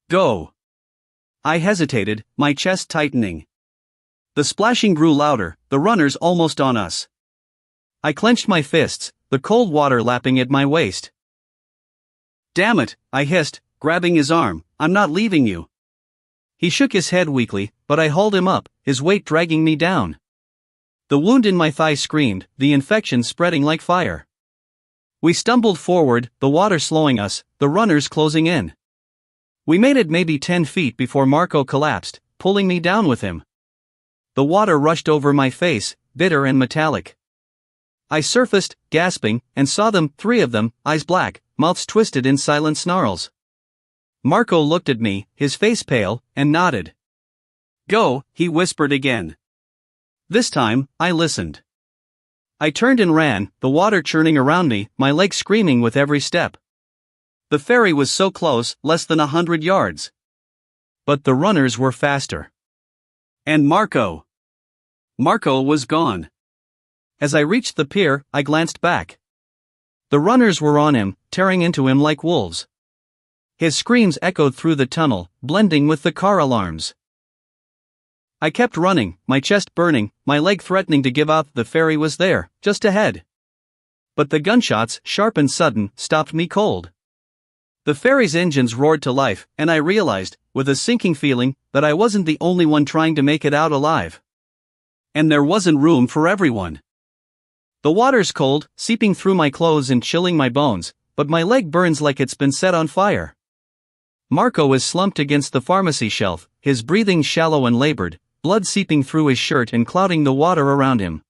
Go. I hesitated, my chest tightening. The splashing grew louder, the runners almost on us. I clenched my fists, the cold water lapping at my waist. Damn it, I hissed, grabbing his arm, I'm not leaving you. He shook his head weakly, but I hauled him up, his weight dragging me down. The wound in my thigh screamed, the infection spreading like fire. We stumbled forward, the water slowing us, the runners closing in. We made it maybe 10 feet before Marco collapsed, pulling me down with him. The water rushed over my face, bitter and metallic. I surfaced, gasping, and saw them, 3 of them, eyes black, mouths twisted in silent snarls. Marco looked at me, his face pale, and nodded. Go, he whispered again. This time, I listened. I turned and ran, the water churning around me, my legs screaming with every step. The ferry was so close, less than 100 yards. But the runners were faster. And Marco. Marco was gone. As I reached the pier, I glanced back. The runners were on him, tearing into him like wolves. His screams echoed through the tunnel, blending with the car alarms. I kept running, my chest burning, my leg threatening to give out. The ferry was there, just ahead. But the gunshots, sharp and sudden, stopped me cold. The ferry's engines roared to life, and I realized, with a sinking feeling, that I wasn't the only one trying to make it out alive. And there wasn't room for everyone. The water's cold, seeping through my clothes and chilling my bones, but my leg burns like it's been set on fire. Marco is slumped against the pharmacy shelf, his breathing shallow and labored, blood seeping through his shirt and clouding the water around him.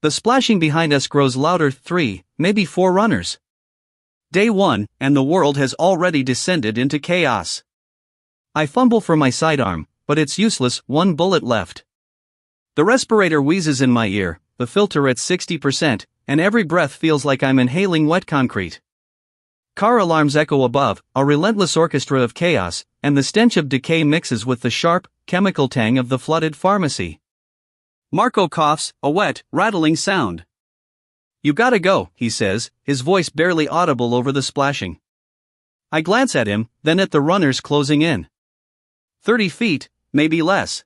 The splashing behind us grows louder. 3, maybe 4 runners. Day 1, and the world has already descended into chaos. I fumble for my sidearm, but it's useless. 1 bullet left. The respirator wheezes in my ear, the filter at 60%, and every breath feels like I'm inhaling wet concrete. Car alarms echo above, a relentless orchestra of chaos, and the stench of decay mixes with the sharp, chemical tang of the flooded pharmacy. Marco coughs, a wet, rattling sound. "You gotta go," he says, his voice barely audible over the splashing. I glance at him, then at the runners closing in. 30 feet, maybe less.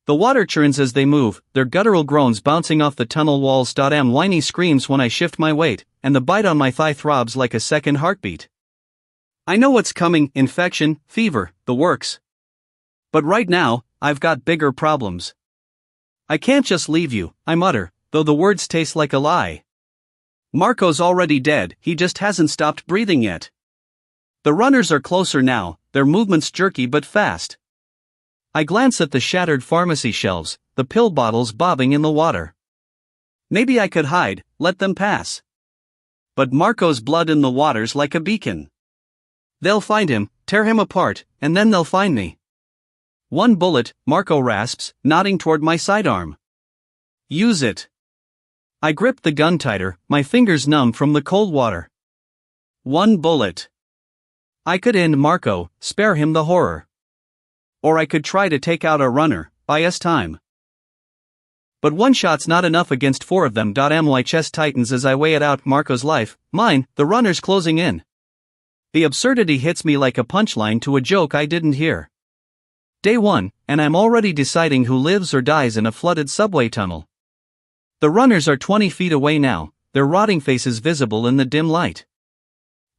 The water churns as they move, their guttural groans bouncing off the tunnel walls. Whiny screams when I shift my weight, and the bite on my thigh throbs like a second heartbeat. I know what's coming: infection, fever, the works. But right now, I've got bigger problems. "I can't just leave you," I mutter, though the words taste like a lie. Marco's already dead, he just hasn't stopped breathing yet. The runners are closer now, their movements jerky but fast. I glance at the shattered pharmacy shelves, the pill bottles bobbing in the water. Maybe I could hide, let them pass. But Marco's blood in the water's like a beacon. They'll find him, tear him apart, and then they'll find me. 1 bullet, Marco rasps, nodding toward my sidearm. "Use it." I grip the gun tighter, my fingers numb from the cold water. 1 bullet. I could end Marco, spare him the horror. Or I could try to take out a runner, buy us time. But 1 shot's not enough against 4 of them. My chest tightens as I weigh it out: Marco's life, mine, the runners closing in. The absurdity hits me like a punchline to a joke I didn't hear. Day 1, and I'm already deciding who lives or dies in a flooded subway tunnel. The runners are 20 feet away now, their rotting faces visible in the dim light.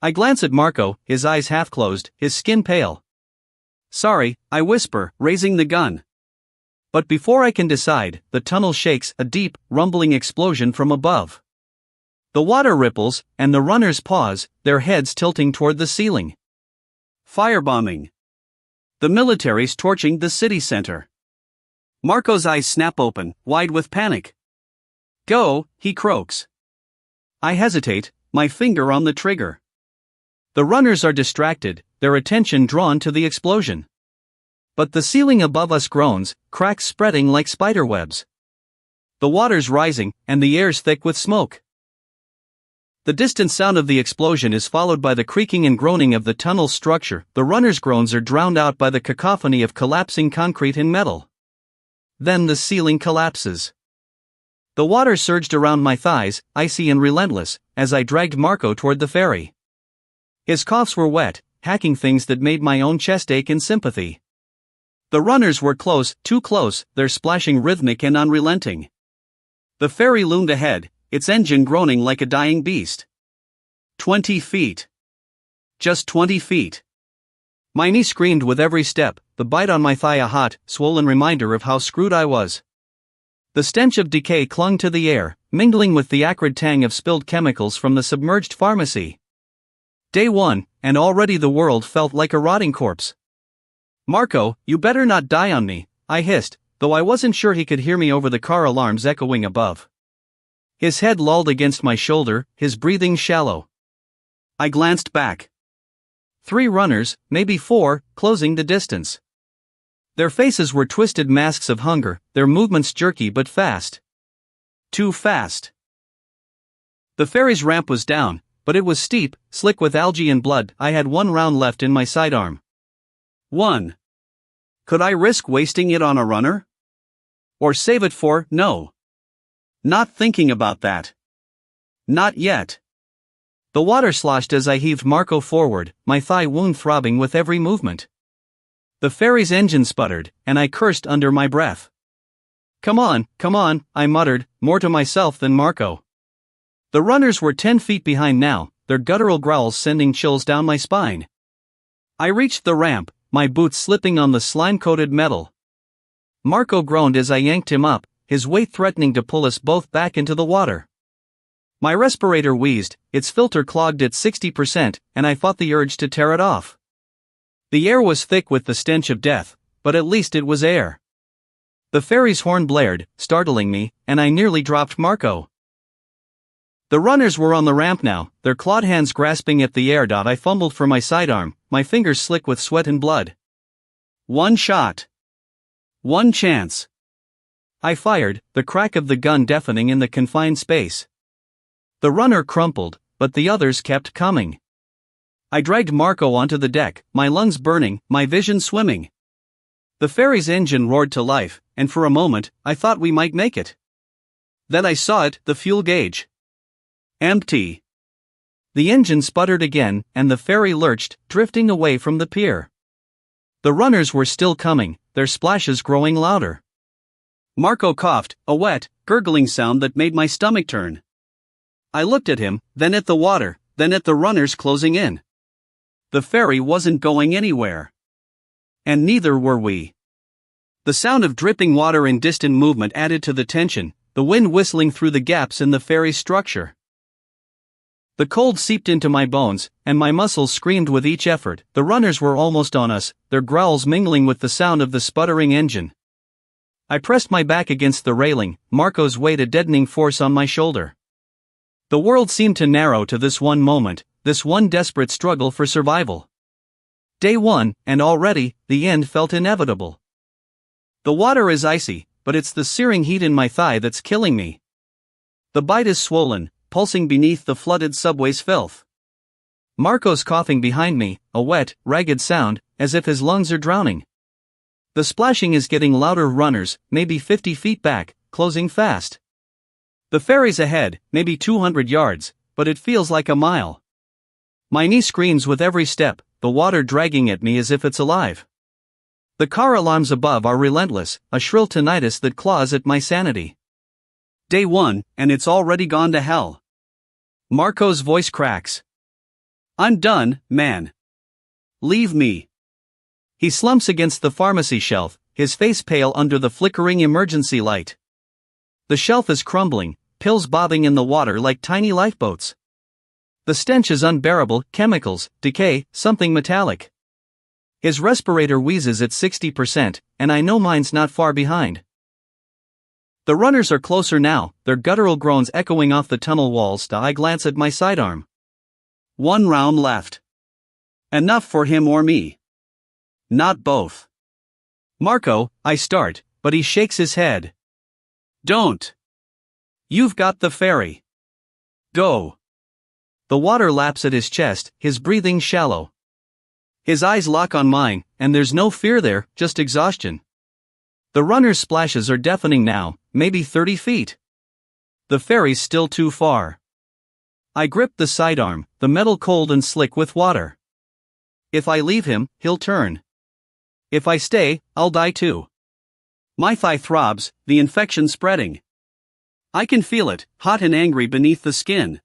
I glance at Marco, his eyes half closed, his skin pale. "Sorry," I whisper, raising the gun. But before I can decide, the tunnel shakes, a deep, rumbling explosion from above. The water ripples, and the runners pause, their heads tilting toward the ceiling. Firebombing. The military's torching the city center. Marco's eyes snap open, wide with panic. "Go," he croaks. I hesitate, my finger on the trigger. The runners are distracted, their attention drawn to the explosion. But the ceiling above us groans, cracks spreading like spiderwebs. The water's rising, and the air's thick with smoke. The distant sound of the explosion is followed by the creaking and groaning of the tunnel structure. The runners' groans are drowned out by the cacophony of collapsing concrete and metal. Then the ceiling collapses. The water surged around my thighs, icy and relentless, as I dragged Marco toward the ferry. His coughs were wet, hacking things that made my own chest ache in sympathy. The runners were close, too close, their splashing rhythmic and unrelenting. The ferry loomed ahead, its engine groaning like a dying beast. 20 feet. Just 20 feet. My knee screamed with every step, the bite on my thigh a hot, swollen reminder of how screwed I was. The stench of decay clung to the air, mingling with the acrid tang of spilled chemicals from the submerged pharmacy. Day 1, and already the world felt like a rotting corpse. "Marco, you better not die on me," I hissed, though I wasn't sure he could hear me over the car alarms echoing above. His head lolled against my shoulder, his breathing shallow. I glanced back. 3 runners, maybe 4, closing the distance. Their faces were twisted masks of hunger, their movements jerky but fast. Too fast. The ferry's ramp was down, but it was steep, slick with algae and blood. I had 1 round left in my sidearm. 1. Could I risk wasting it on a runner? Or save it for, no. Not thinking about that. Not yet. The water sloshed as I heaved Marco forward, my thigh wound throbbing with every movement. The ferry's engine sputtered, and I cursed under my breath. Come on, I muttered, more to myself than Marco. The runners were 10 feet behind now, their guttural growls sending chills down my spine. I reached the ramp, my boots slipping on the slime-coated metal. Marco groaned as I yanked him up, his weight threatening to pull us both back into the water. My respirator wheezed, its filter clogged at 60%, and I fought the urge to tear it off. The air was thick with the stench of death, but at least it was air. The ferry's horn blared, startling me, and I nearly dropped Marco. The runners were on the ramp now, their clawed hands grasping at the air. I fumbled for my sidearm, my fingers slick with sweat and blood. One shot. One chance. I fired, the crack of the gun deafening in the confined space. The runner crumpled, but the others kept coming. I dragged Marco onto the deck, my lungs burning, my vision swimming. The ferry's engine roared to life, and for a moment, I thought we might make it. Then I saw it, the fuel gauge. Empty. The engine sputtered again, and the ferry lurched, drifting away from the pier. The runners were still coming, their splashes growing louder. Marco coughed, a wet, gurgling sound that made my stomach turn. I looked at him, then at the water, then at the runners closing in. The ferry wasn't going anywhere. And neither were we. The sound of dripping water and distant movement added to the tension, the wind whistling through the gaps in the ferry's structure. The cold seeped into my bones, and my muscles screamed with each effort. The runners were almost on us, their growls mingling with the sound of the sputtering engine. I pressed my back against the railing, Marco's weight a deadening force on my shoulder. The world seemed to narrow to this one moment, this one desperate struggle for survival. Day 1, and already, the end felt inevitable. The water is icy, but it's the searing heat in my thigh that's killing me. The bite is swollen, pulsing beneath the flooded subway's filth. Marco's coughing behind me, a wet, ragged sound, as if his lungs are drowning. The splashing is getting louder. Runners, maybe 50 feet back, closing fast. The ferry's ahead, maybe 200 yards, but it feels like a mile. My knee screams with every step, the water dragging at me as if it's alive. The car alarms above are relentless, a shrill tinnitus that claws at my sanity. Day 1, and it's already gone to hell. Marco's voice cracks. I'm done, man. Leave me. He slumps against the pharmacy shelf, his face pale under the flickering emergency light. The shelf is crumbling, pills bobbing in the water like tiny lifeboats. The stench is unbearable, chemicals, decay, something metallic. His respirator wheezes at 60%, and I know mine's not far behind. The runners are closer now, their guttural groans echoing off the tunnel walls. I glance at my sidearm. 1 round left. Enough for him or me. Not both. Marco, I start, but he shakes his head. Don't. You've got the ferry. Go. The water laps at his chest, his breathing shallow. His eyes lock on mine, and there's no fear there, just exhaustion. The runner's splashes are deafening now, maybe 30 feet. The ferry's still too far. I grip the sidearm, the metal cold and slick with water. If I leave him, he'll turn. If I stay, I'll die too. My thigh throbs, the infection spreading. I can feel it, hot and angry beneath the skin.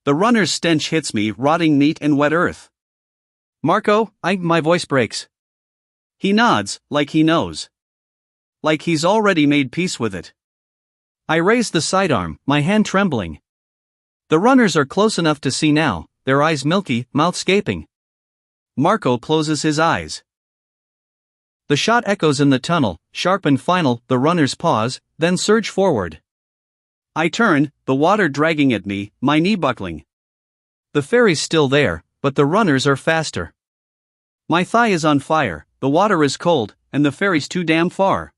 The runner's stench hits me, rotting meat and wet earth. Marco, my voice breaks. He nods, like he knows. Like he's already made peace with it. I raise the sidearm, my hand trembling. The runners are close enough to see now, their eyes milky, mouth gaping. Marco closes his eyes. The shot echoes in the tunnel, sharp and final. The runners pause, then surge forward. I turn, the water dragging at me, my knee buckling. The ferry's still there, but the runners are faster. My thigh is on fire, the water is cold, and the ferry's too damn far.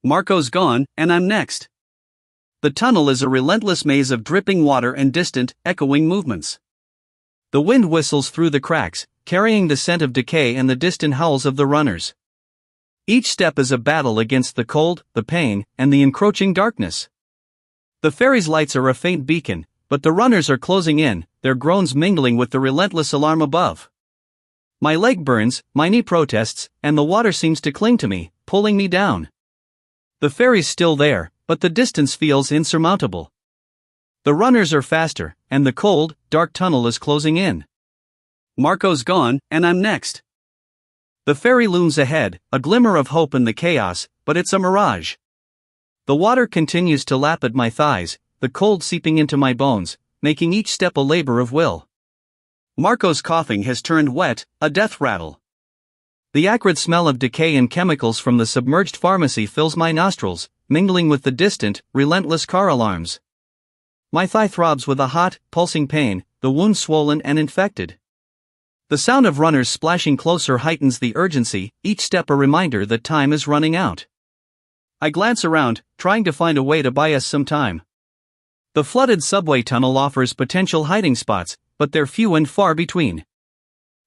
Marco's gone, and I'm next. The tunnel is a relentless maze of dripping water and distant, echoing movements. The wind whistles through the cracks, carrying the scent of decay and the distant howls of the runners. Each step is a battle against the cold, the pain, and the encroaching darkness. The ferry's lights are a faint beacon, but the runners are closing in, their groans mingling with the relentless alarm above. My leg burns, my knee protests, and the water seems to cling to me, pulling me down. The ferry's still there, but the distance feels insurmountable. The runners are faster, and the cold, dark tunnel is closing in. Marco's gone, and I'm next. The ferry looms ahead, a glimmer of hope in the chaos, but it's a mirage. The water continues to lap at my thighs, the cold seeping into my bones, making each step a labor of will. Marco's coughing has turned wet, a death rattle. The acrid smell of decay and chemicals from the submerged pharmacy fills my nostrils, mingling with the distant, relentless car alarms. My thigh throbs with a hot, pulsing pain, the wound swollen and infected. The sound of runners splashing closer heightens the urgency, each step a reminder that time is running out. I glance around, trying to find a way to buy us some time. The flooded subway tunnel offers potential hiding spots, but they're few and far between.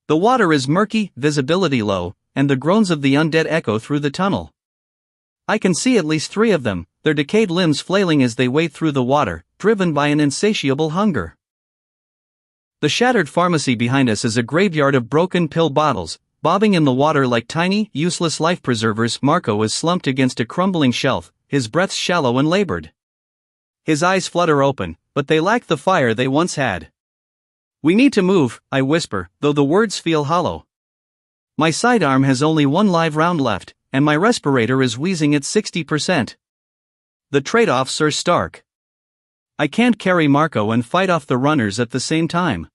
The water is murky, visibility low, and the groans of the undead echo through the tunnel. I can see at least 3 of them, their decayed limbs flailing as they wade through the water, driven by an insatiable hunger. The shattered pharmacy behind us is a graveyard of broken pill bottles, bobbing in the water like tiny, useless life preservers. Marco is slumped against a crumbling shelf, his breath shallow and labored. His eyes flutter open, but they lack the fire they once had. "We need to move," I whisper, though the words feel hollow. My sidearm has only 1 live round left, and my respirator is wheezing at 60%. The trade-offs are stark. I can't carry Marco and fight off the runners at the same time.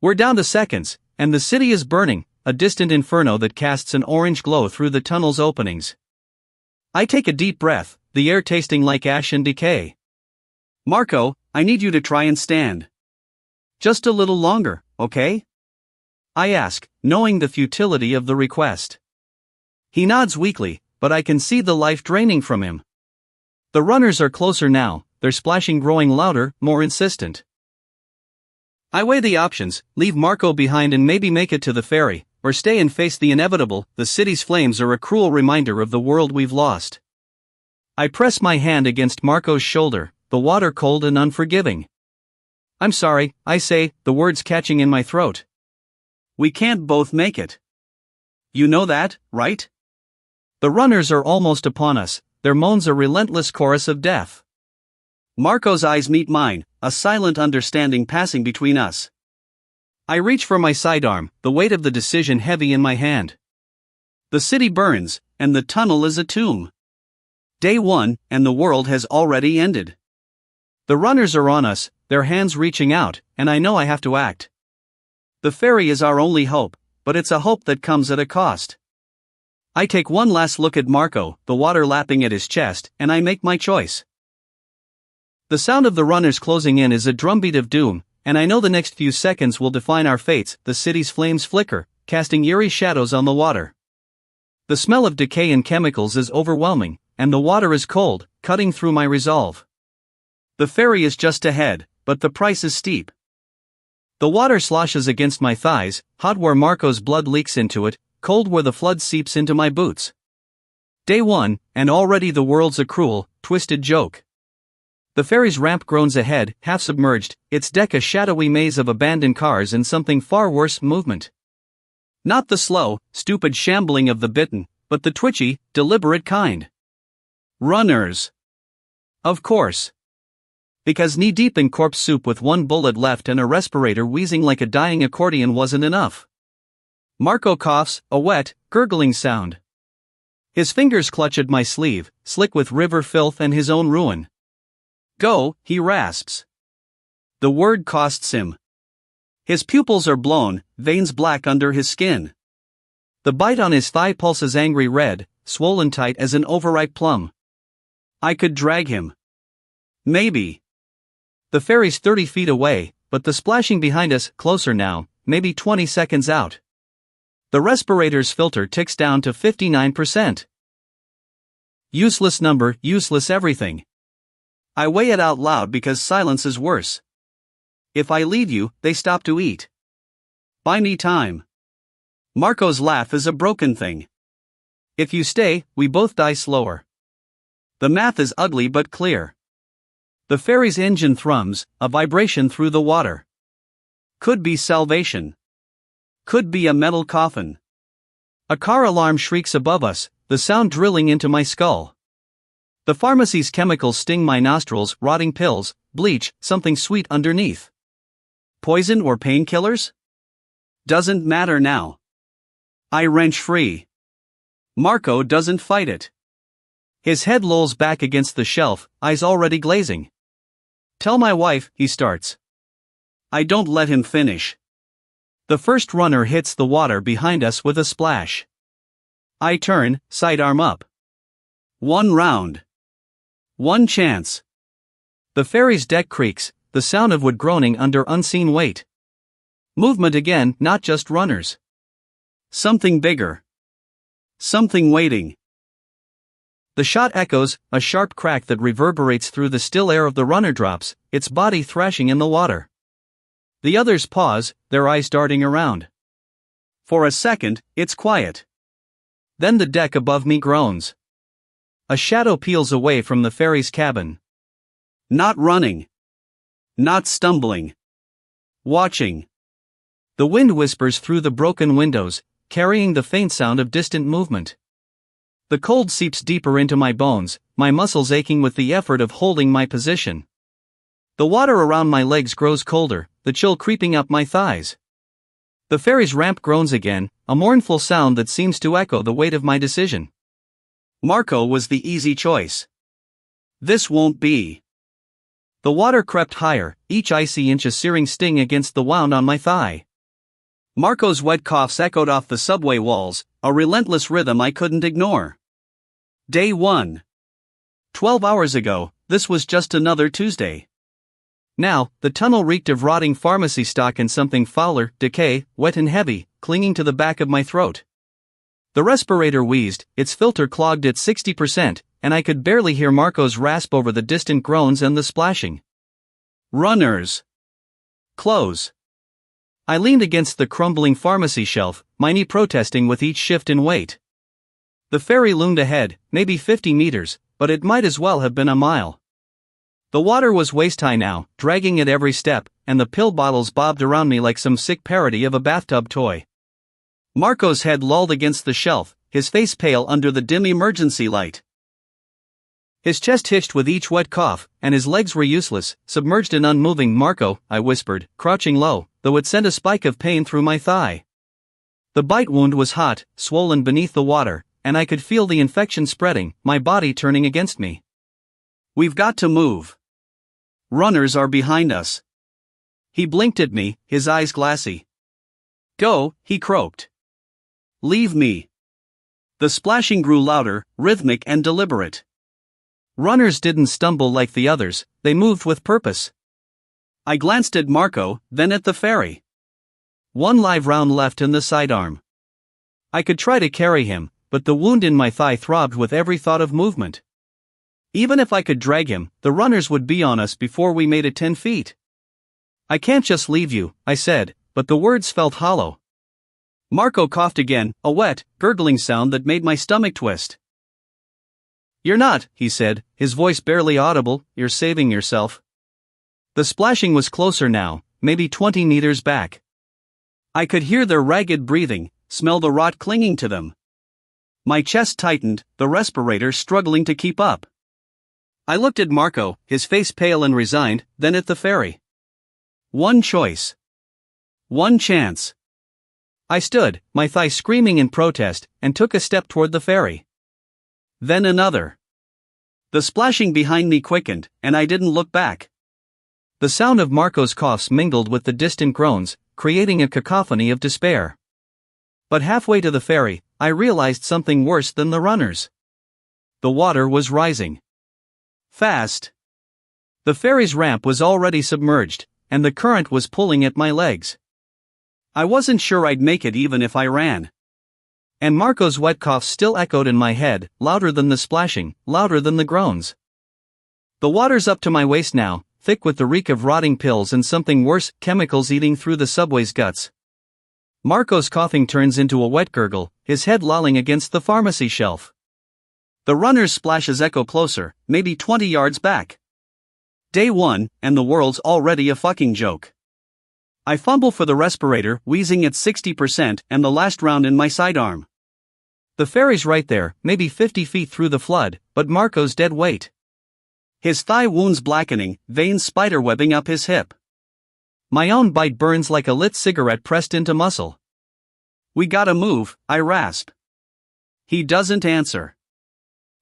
We're down to seconds, and the city is burning, a distant inferno that casts an orange glow through the tunnel's openings. I take a deep breath, the air tasting like ash and decay. "Marco, I need you to try and stand. Just a little longer, okay?" I ask, knowing the futility of the request. He nods weakly, but I can see the life draining from him. The runners are closer now, their splashing growing louder, more insistent. I weigh the options, leave Marco behind and maybe make it to the ferry, or stay and face the inevitable. The city's flames are a cruel reminder of the world we've lost. I press my hand against Marco's shoulder, the water cold and unforgiving. "I'm sorry," I say, the words catching in my throat. "We can't both make it. You know that, right?" The runners are almost upon us, their moans a relentless chorus of death. Marco's eyes meet mine, a silent understanding passing between us. I reach for my sidearm, the weight of the decision heavy in my hand. The city burns, and the tunnel is a tomb. Day 1, and the world has already ended. The runners are on us, their hands reaching out, and I know I have to act. The ferry is our only hope, but it's a hope that comes at a cost. I take one last look at Marco, the water lapping at his chest, and I make my choice. The sound of the runners closing in is a drumbeat of doom, and I know the next few seconds will define our fates. The city's flames flicker, casting eerie shadows on the water. The smell of decay and chemicals is overwhelming, and the water is cold, cutting through my resolve. The ferry is just ahead, but the price is steep. The water sloshes against my thighs, hot where Marco's blood leaks into it, cold where the flood seeps into my boots. Day 1, and already the world's a cruel, twisted joke. The ferry's ramp groans ahead, half submerged, its deck a shadowy maze of abandoned cars and something far worse, movement. Not the slow, stupid shambling of the bitten, but the twitchy, deliberate kind. Runners. Of course. Because knee-deep in corpse soup with 1 bullet left and a respirator wheezing like a dying accordion wasn't enough. Marco coughs, a wet, gurgling sound. His fingers clutch at my sleeve, slick with river filth and his own ruin. "Go," he rasps. The word costs him. His pupils are blown, veins black under his skin. The bite on his thigh pulses angry red, swollen tight as an overripe plum. I could drag him. Maybe. The ferry's 30 feet away, but the splashing behind us, closer now, maybe 20 seconds out. The respirator's filter ticks down to 59%. Useless number, useless everything. I weigh it out loud because silence is worse. If I leave you, they stop to eat. Buy me time. Marco's laugh is a broken thing. If you stay, we both die slower. The math is ugly but clear. The ferry's engine thrums, a vibration through the water. Could be salvation. Could be a metal coffin. A car alarm shrieks above us, the sound drilling into my skull. The pharmacy's chemicals sting my nostrils, rotting pills, bleach, something sweet underneath. Poison or painkillers? Doesn't matter now. I wrench free. Marco doesn't fight it. His head lolls back against the shelf, eyes already glazing. Tell my wife, he starts. I don't let him finish. The first runner hits the water behind us with a splash. I turn, sidearm up. One round. One chance. The ferry's deck creaks, the sound of wood groaning under unseen weight. Movement again, not just runners. Something bigger. Something waiting. The shot echoes, a sharp crack that reverberates through the still air of the runner drops, its body thrashing in the water. The others pause, their eyes darting around. For a second, it's quiet. Then the deck above me groans. A shadow peels away from the ferry's cabin. Not running. Not stumbling. Watching. The wind whispers through the broken windows, carrying the faint sound of distant movement. The cold seeps deeper into my bones, my muscles aching with the effort of holding my position. The water around my legs grows colder, the chill creeping up my thighs. The ferry's ramp groans again, a mournful sound that seems to echo the weight of my decision. Marco was the easy choice. This won't be. The water crept higher, each icy inch a searing sting against the wound on my thigh. Marco's wet coughs echoed off the subway walls, a relentless rhythm I couldn't ignore. Day 1. 12 hours ago, this was just another Tuesday. Now, the tunnel reeked of rotting pharmacy stock and something fouler, decay, wet and heavy, clinging to the back of my throat. The respirator wheezed, its filter clogged at 60%, and I could barely hear Marco's rasp over the distant groans and the splashing. Runners. Close. I leaned against the crumbling pharmacy shelf, my knee protesting with each shift in weight. The ferry loomed ahead, maybe 50 meters, but it might as well have been a mile. The water was waist-high now, dragging at every step, and the pill bottles bobbed around me like some sick parody of a bathtub toy. Marco's head lolled against the shelf, his face pale under the dim emergency light. His chest hitched with each wet cough, and his legs were useless, submerged and unmoving. Marco, I whispered, crouching low, though it sent a spike of pain through my thigh. The bite wound was hot, swollen beneath the water, and I could feel the infection spreading, my body turning against me. We've got to move. Runners are behind us. He blinked at me, his eyes glassy. Go, he croaked. Leave me. The splashing grew louder, rhythmic and deliberate. Runners didn't stumble like the others, they moved with purpose. I glanced at Marco, then at the ferry. One live round left in the sidearm. I could try to carry him, but the wound in my thigh throbbed with every thought of movement. Even if I could drag him, the runners would be on us before we made it 10 feet. I can't just leave you, I said, but the words felt hollow. Marco coughed again, a wet, gurgling sound that made my stomach twist. You're not, he said, his voice barely audible, you're saving yourself. The splashing was closer now, maybe 20 meters back. I could hear their ragged breathing, smell the rot clinging to them. My chest tightened, the respirator struggling to keep up. I looked at Marco, his face pale and resigned, then at the ferry. One choice. One chance. I stood, my thigh screaming in protest, and took a step toward the ferry. Then another. The splashing behind me quickened, and I didn't look back. The sound of Marco's coughs mingled with the distant groans, creating a cacophony of despair. But halfway to the ferry, I realized something worse than the runners. The water was rising. Fast. The ferry's ramp was already submerged, and the current was pulling at my legs. I wasn't sure I'd make it even if I ran. And Marco's wet cough still echoed in my head, louder than the splashing, louder than the groans. The water's up to my waist now, thick with the reek of rotting pills and something worse, chemicals eating through the subway's guts. Marco's coughing turns into a wet gurgle, his head lolling against the pharmacy shelf. The runner's splashes echo closer, maybe 20 yards back. Day 1, and the world's already a fucking joke. I fumble for the respirator, wheezing at 60% and the last round in my sidearm. The ferry's right there, maybe 50 feet through the flood, but Marco's dead weight. His thigh wounds blackening, veins spiderwebbing up his hip. My own bite burns like a lit cigarette pressed into muscle. We gotta move, I rasp. He doesn't answer.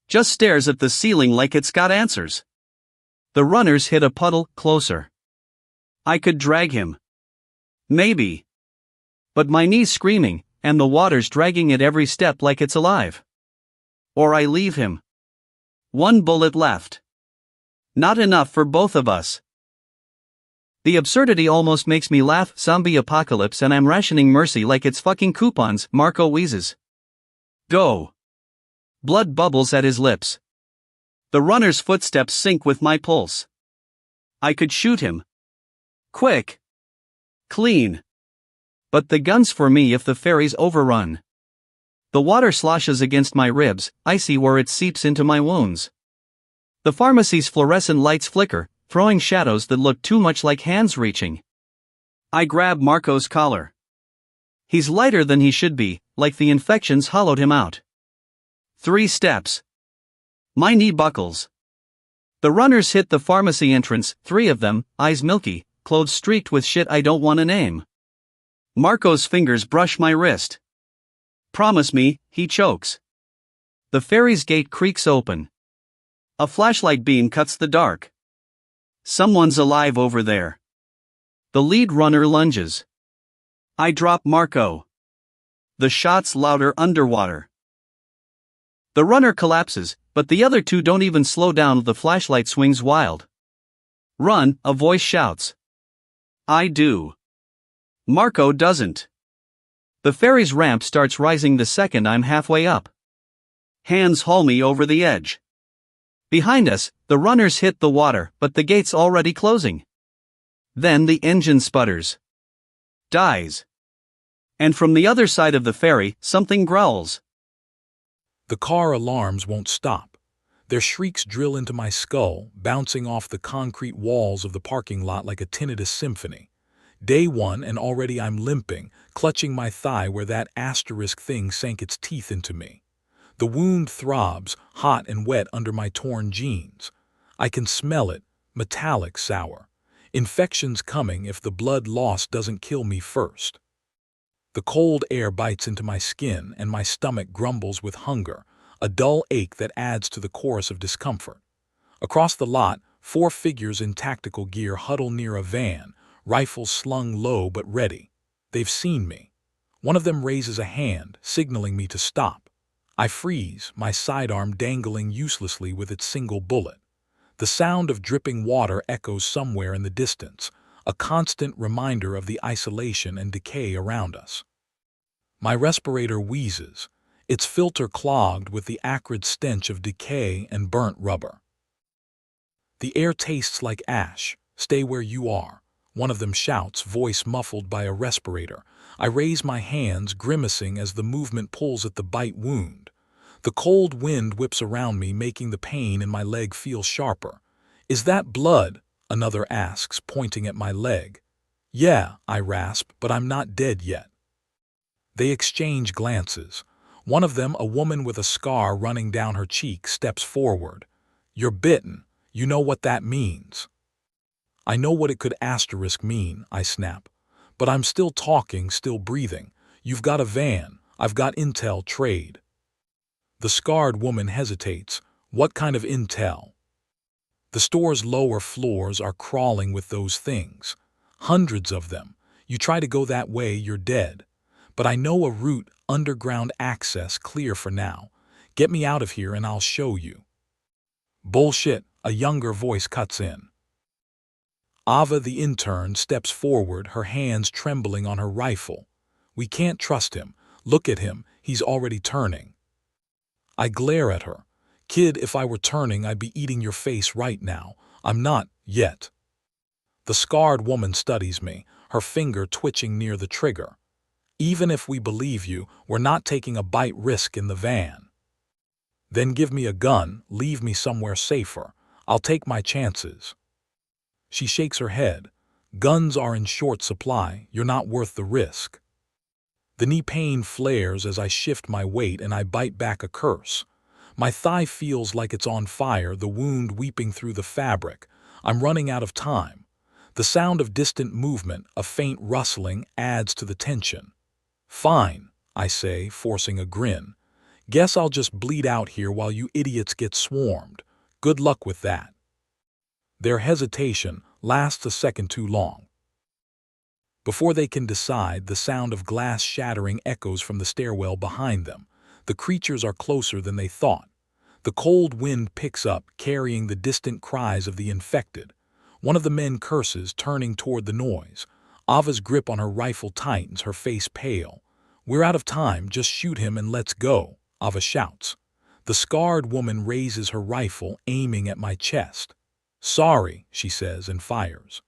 Just stares at the ceiling like it's got answers. The runners hit a puddle, closer. I could drag him. Maybe. But my knee's screaming, and the water's dragging at every step like it's alive. Or I leave him. One bullet left. Not enough for both of us. The absurdity almost makes me laugh. Zombie apocalypse and I'm rationing mercy like it's fucking coupons, Marco wheezes. Go. Blood bubbles at his lips. The runner's footsteps sync with my pulse. I could shoot him. Quick. Clean. But the gun's for me if the ferry's overrun. The water sloshes against my ribs, icy where it seeps into my wounds. The pharmacy's fluorescent lights flicker, throwing shadows that look too much like hands reaching. I grab Marco's collar. He's lighter than he should be, like the infections hollowed him out. 3 steps. My knee buckles. The runners hit the pharmacy entrance, 3 of them, eyes milky, clothes streaked with shit I don't want to name. Marco's fingers brush my wrist. Promise me, he chokes. The ferry's gate creaks open. A flashlight beam cuts the dark. Someone's alive over there. The lead runner lunges. I drop Marco. The shot's louder underwater. The runner collapses, but the other 2 don't even slow down. The flashlight swings wild. Run, a voice shouts. I do. Marco doesn't. The ferry's ramp starts rising the second I'm halfway up. Hands haul me over the edge. Behind us, the runners hit the water, but the gate's already closing. Then the engine sputters. Dies. And from the other side of the ferry, something growls. The car alarms won't stop. Their shrieks drill into my skull, bouncing off the concrete walls of the parking lot like a tinnitus symphony. Day 1 and already I'm limping, clutching my thigh where that asterisk thing sank its teeth into me. The wound throbs, hot and wet under my torn jeans. I can smell it, metallic sour. Infection's coming if the blood loss doesn't kill me first. The cold air bites into my skin and my stomach grumbles with hunger, a dull ache that adds to the chorus of discomfort. Across the lot, 4 figures in tactical gear huddle near a van, rifles slung low but ready. They've seen me. One of them raises a hand, signaling me to stop. I freeze, my sidearm dangling uselessly with its single bullet. The sound of dripping water echoes somewhere in the distance, a constant reminder of the isolation and decay around us. My respirator wheezes, its filter clogged with the acrid stench of decay and burnt rubber. The air tastes like ash. Stay where you are. One of them shouts, voice muffled by a respirator. I raise my hands, grimacing as the movement pulls at the bite wound. The cold wind whips around me, making the pain in my leg feel sharper. Is that blood? Another asks, pointing at my leg. Yeah, I rasp, but I'm not dead yet. They exchange glances. One of them, a woman with a scar running down her cheek, steps forward. You're bitten. You know what that means. I know what it could asterisk mean, I snap. But I'm still talking, still breathing. You've got a van. I've got intel trade. The scarred woman hesitates. What kind of intel? The store's lower floors are crawling with those things. Hundreds of them. You try to go that way, you're dead. But I know a route, underground access, clear for now. Get me out of here and I'll show you. Bullshit, a younger voice cuts in. Ava, the intern, steps forward, her hands trembling on her rifle. We can't trust him. Look at him, he's already turning. I glare at her. Kid, if I were turning, I'd be eating your face right now. I'm not, yet. The scarred woman studies me, her finger twitching near the trigger. Even if we believe you, we're not taking a bite risk in the van. Then give me a gun, leave me somewhere safer. I'll take my chances. She shakes her head. Guns are in short supply, you're not worth the risk. The knee pain flares as I shift my weight and I bite back a curse. My thigh feels like it's on fire, the wound weeping through the fabric. I'm running out of time. The sound of distant movement, a faint rustling, adds to the tension. Fine, I say, forcing a grin. Guess I'll just bleed out here while you idiots get swarmed. Good luck with that. Their hesitation lasts a second too long. Before they can decide, the sound of glass shattering echoes from the stairwell behind them. The creatures are closer than they thought. The cold wind picks up, carrying the distant cries of the infected. One of the men curses, turning toward the noise. Ava's grip on her rifle tightens, her face pale. "We're out of time, just shoot him and let's go," Ava shouts. The scarred woman raises her rifle, aiming at my chest. "Sorry," she says and fires.